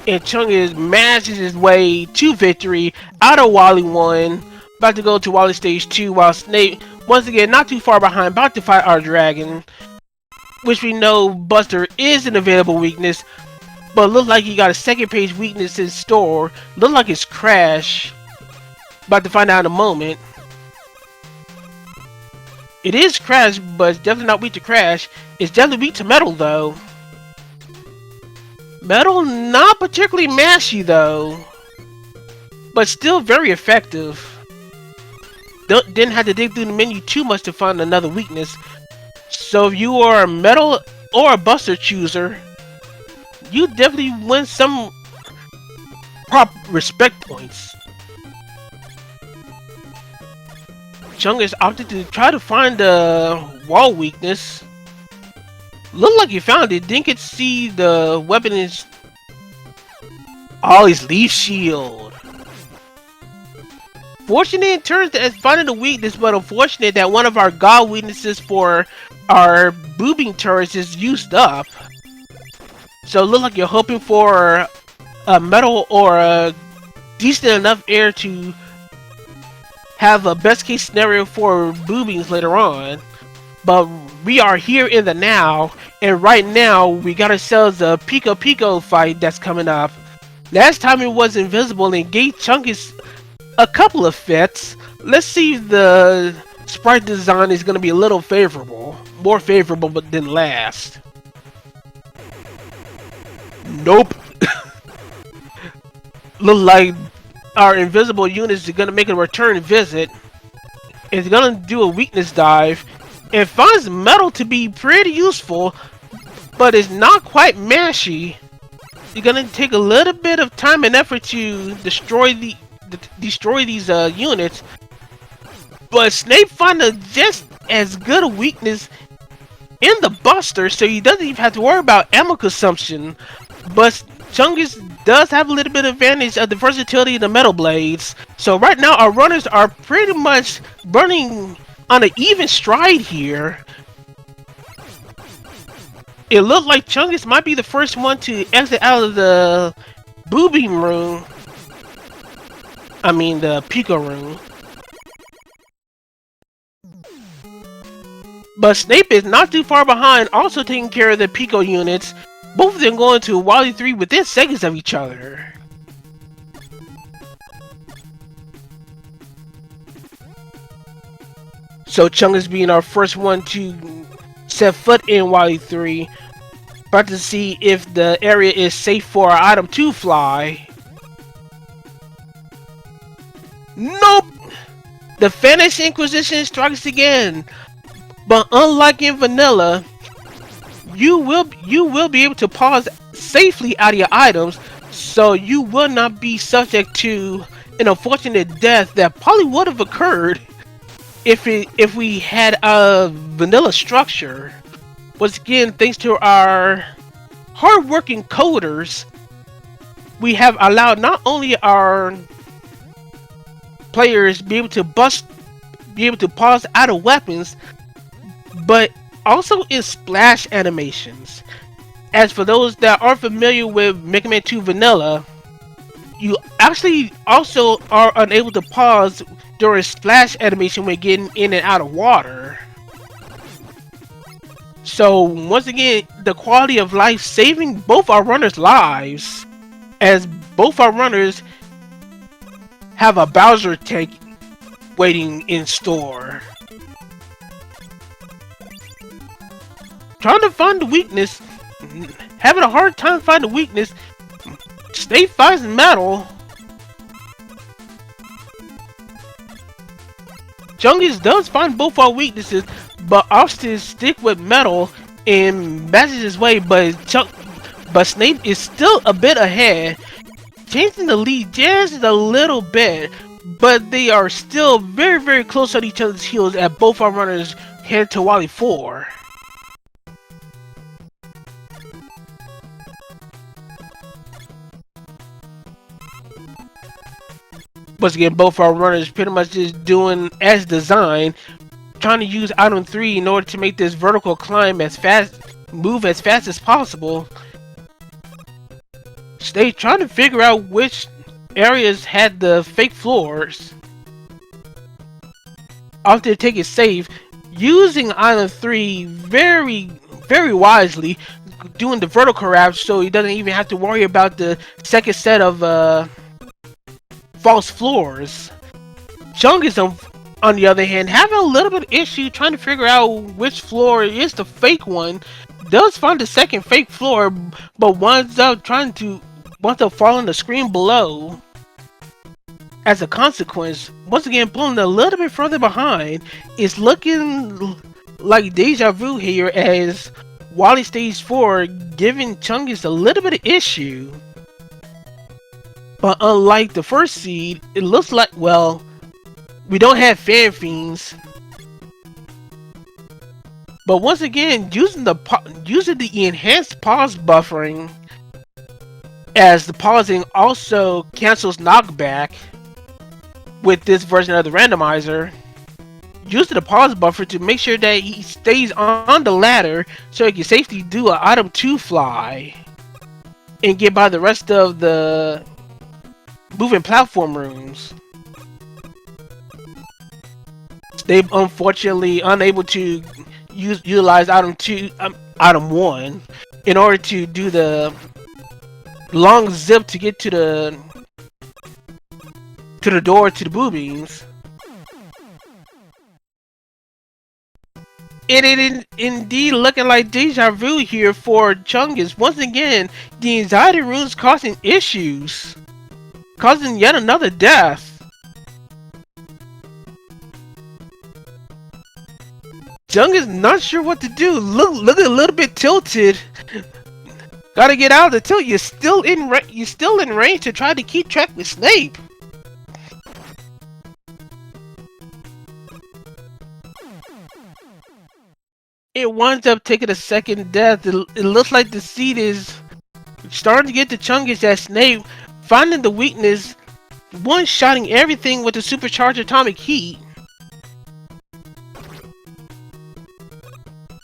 And Chungus mashes his way to victory out of Wally 1, about to go to Wally Stage 2, while Zneip, once again, not too far behind, about to fight our dragon, which we know Buster is an available weakness, but looks like he got a second page weakness in store. Looks like it's Crash. About to find out in a moment. It is Crash, but it's definitely not weak to Crash. It's definitely weak to Metal, though. Metal, not particularly mashy, though. But still very effective. Didn't have to dig through the menu too much to find another weakness. So if you are a Metal or a Buster chooser, you definitely win some respect points. Chungus opted to try to find a wall weakness. Looked like he found it. Didn't get to see the weapon is... Oh, his leaf shield. Fortunate in terms of finding the weakness, but unfortunate that one of our god weaknesses for our boobing turrets is used up. So it looks like you're hoping for a metal or a decent enough air to have a best case scenario for boobings later on. But we are here in the now, and right now we got ourselves a Pico Pico fight that's coming up. Last time it was invisible and gave Chungus a couple of fits. Let's see if the sprite design is going to be a little favorable. More favorable than last. Nope. Look like our invisible units are going to make a return visit. It's going to do a weakness dive. It finds Metal to be pretty useful, but it's not quite mashy. You're going to take a little bit of time and effort to destroy these units. But Zneip found a just as good a weakness in the Buster, so he doesn't even have to worry about ammo consumption. But Chungus does have a little bit of advantage of the versatility of the metal blades. So right now our runners are pretty much running on an even stride here. It looks like Chungus might be the first one to exit out of the boobing room. I mean the Pico room. But Zneip is not too far behind, also taking care of the Pico units. Both of them going to Wally 3 within seconds of each other. So Chungus being our first one to set foot in Wally 3. About to see if the area is safe for our item to fly. Nope! The Finnish Inquisition strikes again. But unlike in vanilla, you will be able to pause safely out of your items, so you will not be subject to an unfortunate death that probably would have occurred if we had a vanilla structure. Once again, thanks to our hard-working coders, we have allowed not only our players be able to pause out of weapons, but also in splash animations. As for those that aren't familiar with Mega Man 2 Vanilla, you actually also are unable to pause during splash animation when getting in and out of water. So once again, the quality of life saving both our runners' lives, as both our runners have a Bowser tank waiting in store. Trying to find the weakness, having a hard time finding the weakness. Zneip finds Metal. Chungus does find both our weaknesses, but opts to stick with Metal and mashes his way. But but Zneip is still a bit ahead, changing the lead just a little bit, but they are still very close on each other's heels as both our runners head to Wally 4. Once again, both our runners pretty much just doing as designed, trying to use item 3 in order to make this vertical climb move as fast as possible. They trying to figure out which areas had the fake floors. After take it safe, using item 3 very wisely, doing the vertical wrap so he doesn't even have to worry about the second set of false floors. Chungus, on the other hand, having a little bit of issue trying to figure out which floor is the fake one. Does find the second fake floor, but winds up falling the screen below. As a consequence, once again pulling a little bit further behind. It's looking like deja vu here as Wally stage 4 giving Chungus a little bit of issue. But unlike the first seed, it looks like, well, we don't have fan fiends. But once again, using the enhanced pause buffering, as the pausing also cancels knockback with this version of the randomizer. Using the pause buffer to make sure that he stays on the ladder so he can safely do an item 2 fly and get by the rest of the moving platform rooms. They unfortunately unable to utilize item 1 in order to do the long zip to get to the door to the boo beams. It is indeed looking like deja vu here for Chungus. Once again, the anxiety runes causing issues, causing yet another death. Chungus not sure what to do. Look a little bit tilted. Gotta get out of the tilt. You're still in range to try to keep track with Zneip. It winds up taking a second death. It looks like the seed is starting to get to Chungus as Zneip, finding the weakness, one-shotting everything with the supercharged atomic heat.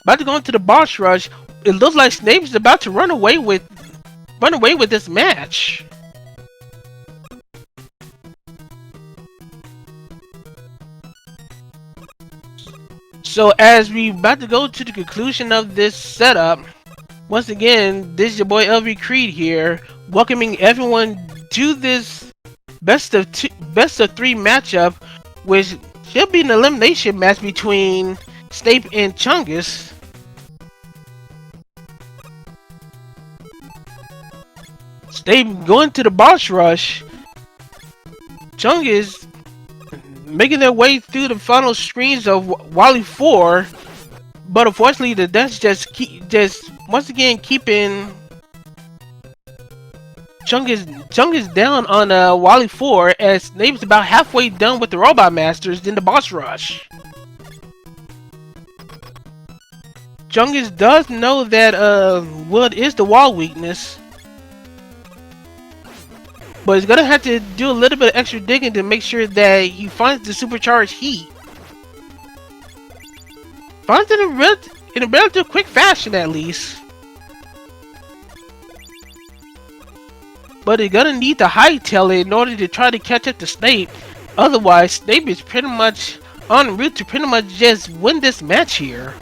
About to go into the boss rush. It looks like Zneip is about to run away with this match. So as we about to go to the conclusion of this setup, once again, this is your boy LV Creed here, welcoming everyone to this best of 3 matchup, which should be an elimination match between Zneip and Chungus. Zneip going to the boss rush. Chungus making their way through the final screens of Wally 4, but unfortunately the deaths just once again keeping Chungus down on Wally 4 as Zneip's about halfway done with the Robot Masters in the boss rush. Chungus does know that wood is the wall weakness, but he's gonna have to do a little bit of extra digging to make sure that he finds the supercharged heat. Finds it in a relative quick fashion at least. But he's gonna need to hightail it in order to try to catch up to Zneip. Otherwise, Zneip is pretty much en route to pretty much just win this match here.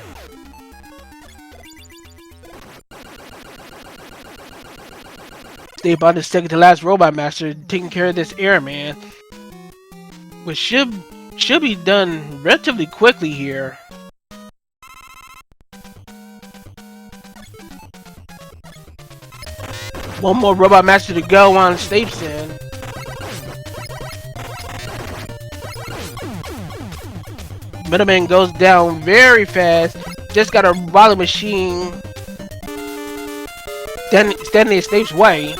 Zneip on the second to last Robot Master taking care of this airman, which should be done relatively quickly here. One more Robot Master to go on Zneip's end. Middleman goes down very fast. Just got a volley machine standing in Snape's way.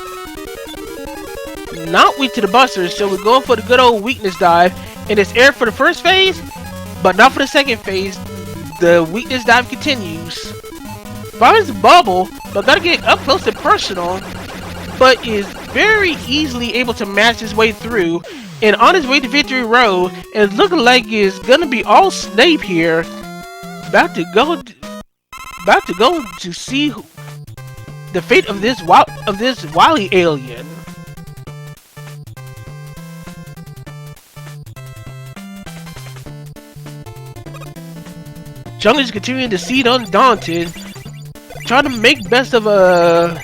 Not weak to the busters, so we're going for the good old weakness dive. And it's air for the first phase, but not for the second phase. The weakness dive continues. Finds the bubble, but gotta get up close and personal. But is very easily able to match his way through. And on his way to Victory Road, it's looking like it's gonna be all Snape here. About to go to see the fate of this wily alien. Chungus continuing to seed undaunted, trying to make best of a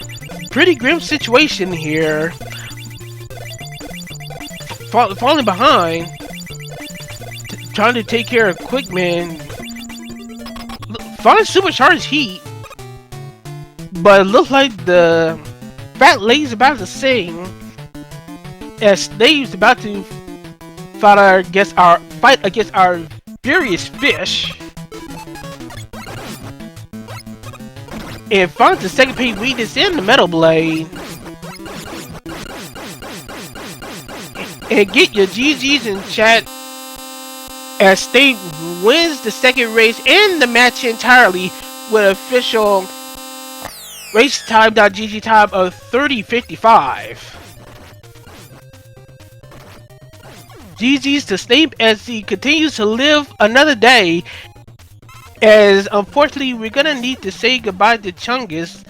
pretty grim situation here. Falling behind, trying to take care of Quickman. Finally supercharged heat, but it looks like the fat lady's about to sing as Snape's about to fight against our furious fish. And finds the second page weakness in the Metal Blade. And get your GG's in chat as Snape wins the second race and the match entirely with official race time.gg time of 30:55. GG's to Snape as he continues to live another day, as unfortunately we're gonna need to say goodbye to Chungus.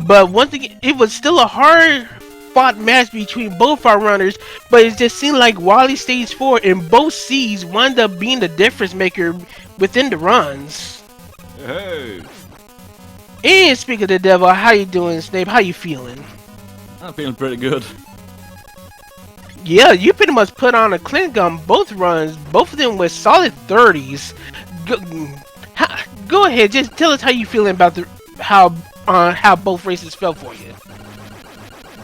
But once again, it was still a hard fought match between both our runners, but it just seemed like Wily Stage 4 and both C's wound up being the difference maker within the runs. Hey. And speaking of the devil, how you doing, Snape? How you feeling? I'm feeling pretty good. Yeah, you pretty much put on a clinic on both runs, both of them with solid 30s. Go ahead, just tell us how you feeling about how both races felt for you.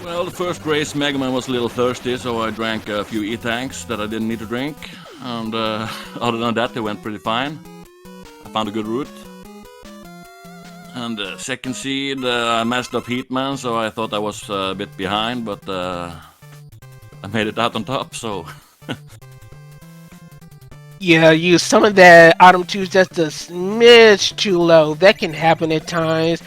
Well, the first race, Mega Man was a little thirsty, so I drank a few E-tanks that I didn't need to drink. And other than that, they went pretty fine. I found a good route. And second seed, I messed up Heatman, so I thought I was a bit behind, but I made it out on top, so... Yeah, you summoned that item 2 just a smidge too low. That can happen at times.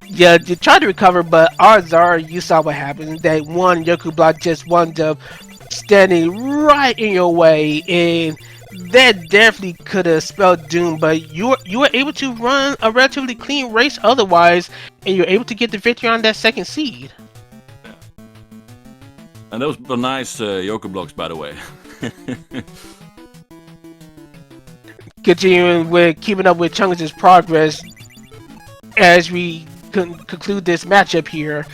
Yeah, you tried to recover, but odds are you saw what happened. That one Yoku block just wound up standing right in your way, and that definitely could have spelled doom. But you were able to run a relatively clean race otherwise, and you're able to get the victory on that second seed. And those were nice Yoku blocks, by the way. Continuing with keeping up with Chungus' progress as we conclude this matchup here.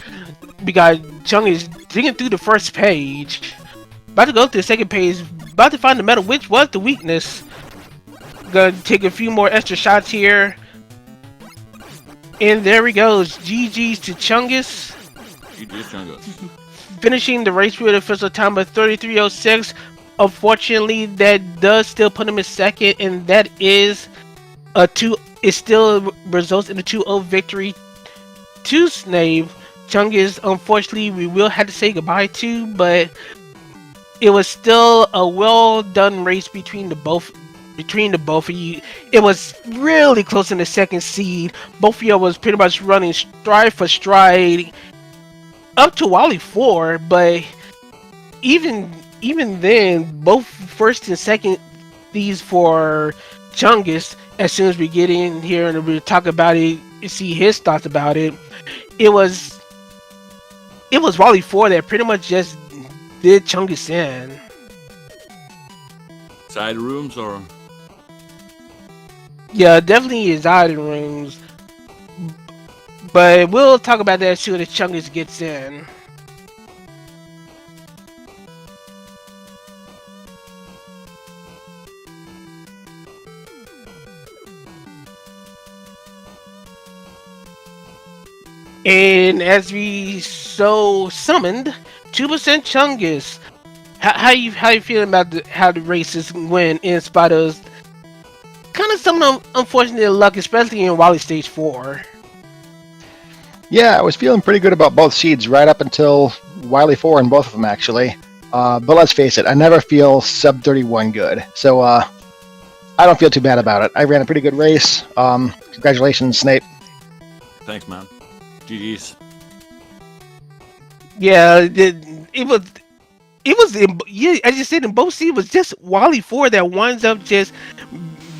We got Chungus digging through the first page, about to go to the second page, about to find the metal, which was the weakness. Gonna take a few more extra shots here, and there he goes. GG's to Chungus. GG's Chungus. Finishing the race with official time of 33:06. Unfortunately, that does still put him in second, and that is a 2. It still results in a 2-0 victory to Snape. Chungus, unfortunately, we will have to say goodbye to, but it was still a well done race between the both of you. It was really close in the second seed. Both of you was pretty much running stride for stride up to Wally 4, but even then, both first and second these for Chungus. As soon as we get in here and we talk about it, see his thoughts about it, it was Wally 4 that pretty much just did Chungus in. Side rooms or? Yeah, definitely his side rooms. But we'll talk about that as soon as Chungus gets in. And as we summoned 2% Chungus, how you feeling about how the races went in spite of kind of some unfortunate luck, especially in Wally Stage 4? Yeah, I was feeling pretty good about both seeds right up until Wily 4 and both of them, actually. But let's face it, I never feel sub 31 good. So I don't feel too bad about it. I ran a pretty good race. Congratulations, Zneip. Thanks, man. GG's. Yeah, it was. It was, yeah, as you said, in both seeds, it was just Wally 4 that winds up just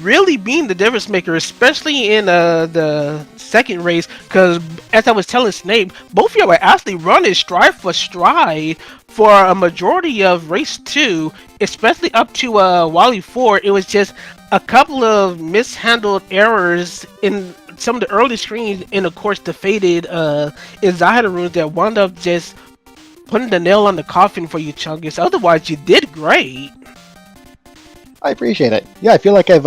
really being the difference maker, especially in the second race. Because as I was telling Snape, both of you were actually running stride for stride for a majority of race 2, especially up to Wally 4. It was just a couple of mishandled errors in some of the early screens, and of course the faded Insider runes that wound up just putting the nail on the coffin for you, Chungus. Otherwise, you did great. I appreciate it. Yeah, I feel like I've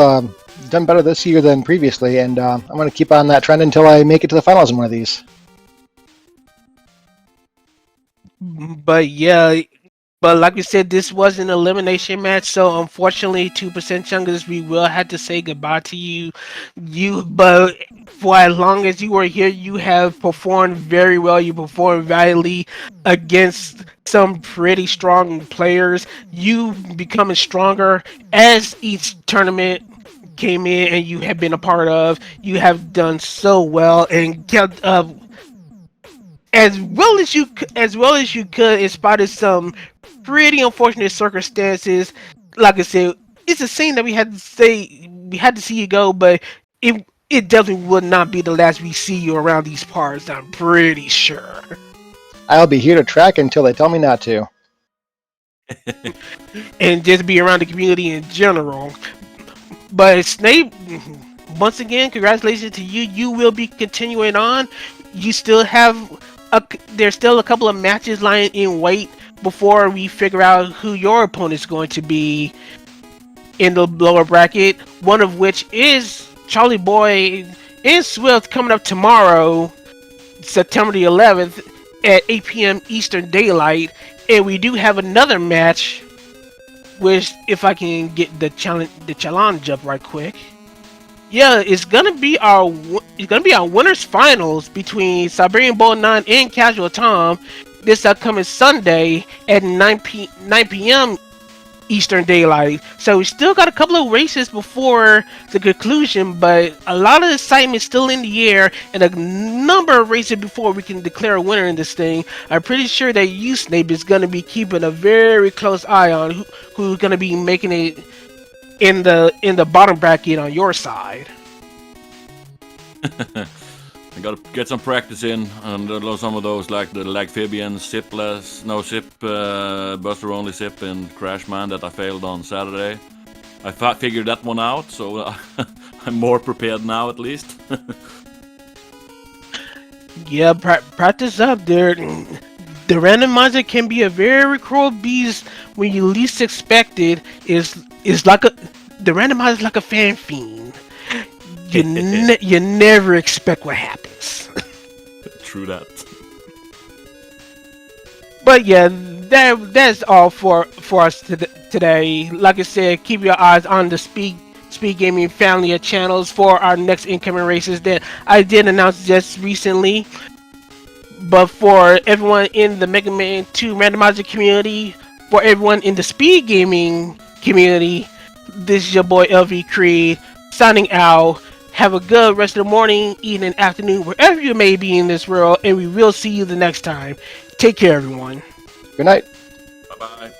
done better this year than previously, and I'm going to keep on that trend until I make it to the finals in one of these. But yeah, but like we said, this was an elimination match, so unfortunately, 2% Chungus, we will have to say goodbye to you. But for as long as you were here, you have performed very well. You performed valiantly against some pretty strong players. You becoming stronger as each tournament came in and you have been a part of. You have done so well and kept as well as you could, in spite of some pretty unfortunate circumstances. Like I said, it's a shame that we had to see you go, but it definitely would not be the last we see you around these parts. I'm pretty sure. I'll be here to track until they tell me not to. And just be around the community in general. But Snape, once again, congratulations to you. You will be continuing on. You still have there's still a couple of matches lying in wait before we figure out who your opponent's going to be in the lower bracket. One of which is Charlie Boy and Swift coming up tomorrow, September the 11th at 8 p.m. Eastern Daylight. And we do have another match, which, if I can get the challenge up right quick. Yeah, it's gonna be our winners finals between Siberian Bull 9 and Casual Tom this upcoming Sunday at 9 p.m. Eastern Daylight. So we still got a couple of races before the conclusion, but a lot of excitement still in the air and a number of races before we can declare a winner in this thing. I'm pretty sure that you, Snape, is going to be keeping a very close eye on who's going to be making it in the bottom bracket on your side. I gotta get some practice in, and some of those like the Lagphibian, Zipless, no Zip, Buster Only Zip, and Crashman that I failed on Saturday. I figured that one out, so I'm more prepared now at least. Yeah, practice up there. The randomizer can be a very cruel beast when you least expect it. Is like the randomizer is like a fan fiend. You never expect what happens. True that. But yeah, that's all for us today. Like I said, keep your eyes on the SpeedGaming family of channels for our next incoming races that I did announce just recently. But for everyone in the Mega Man 2 randomizer community, for everyone in the SpeedGaming community, this is your boy LV Creed signing out. Have a good rest of the morning, evening, afternoon, wherever you may be in this world, and we will see you the next time. Take care, everyone. Good night. Bye-bye.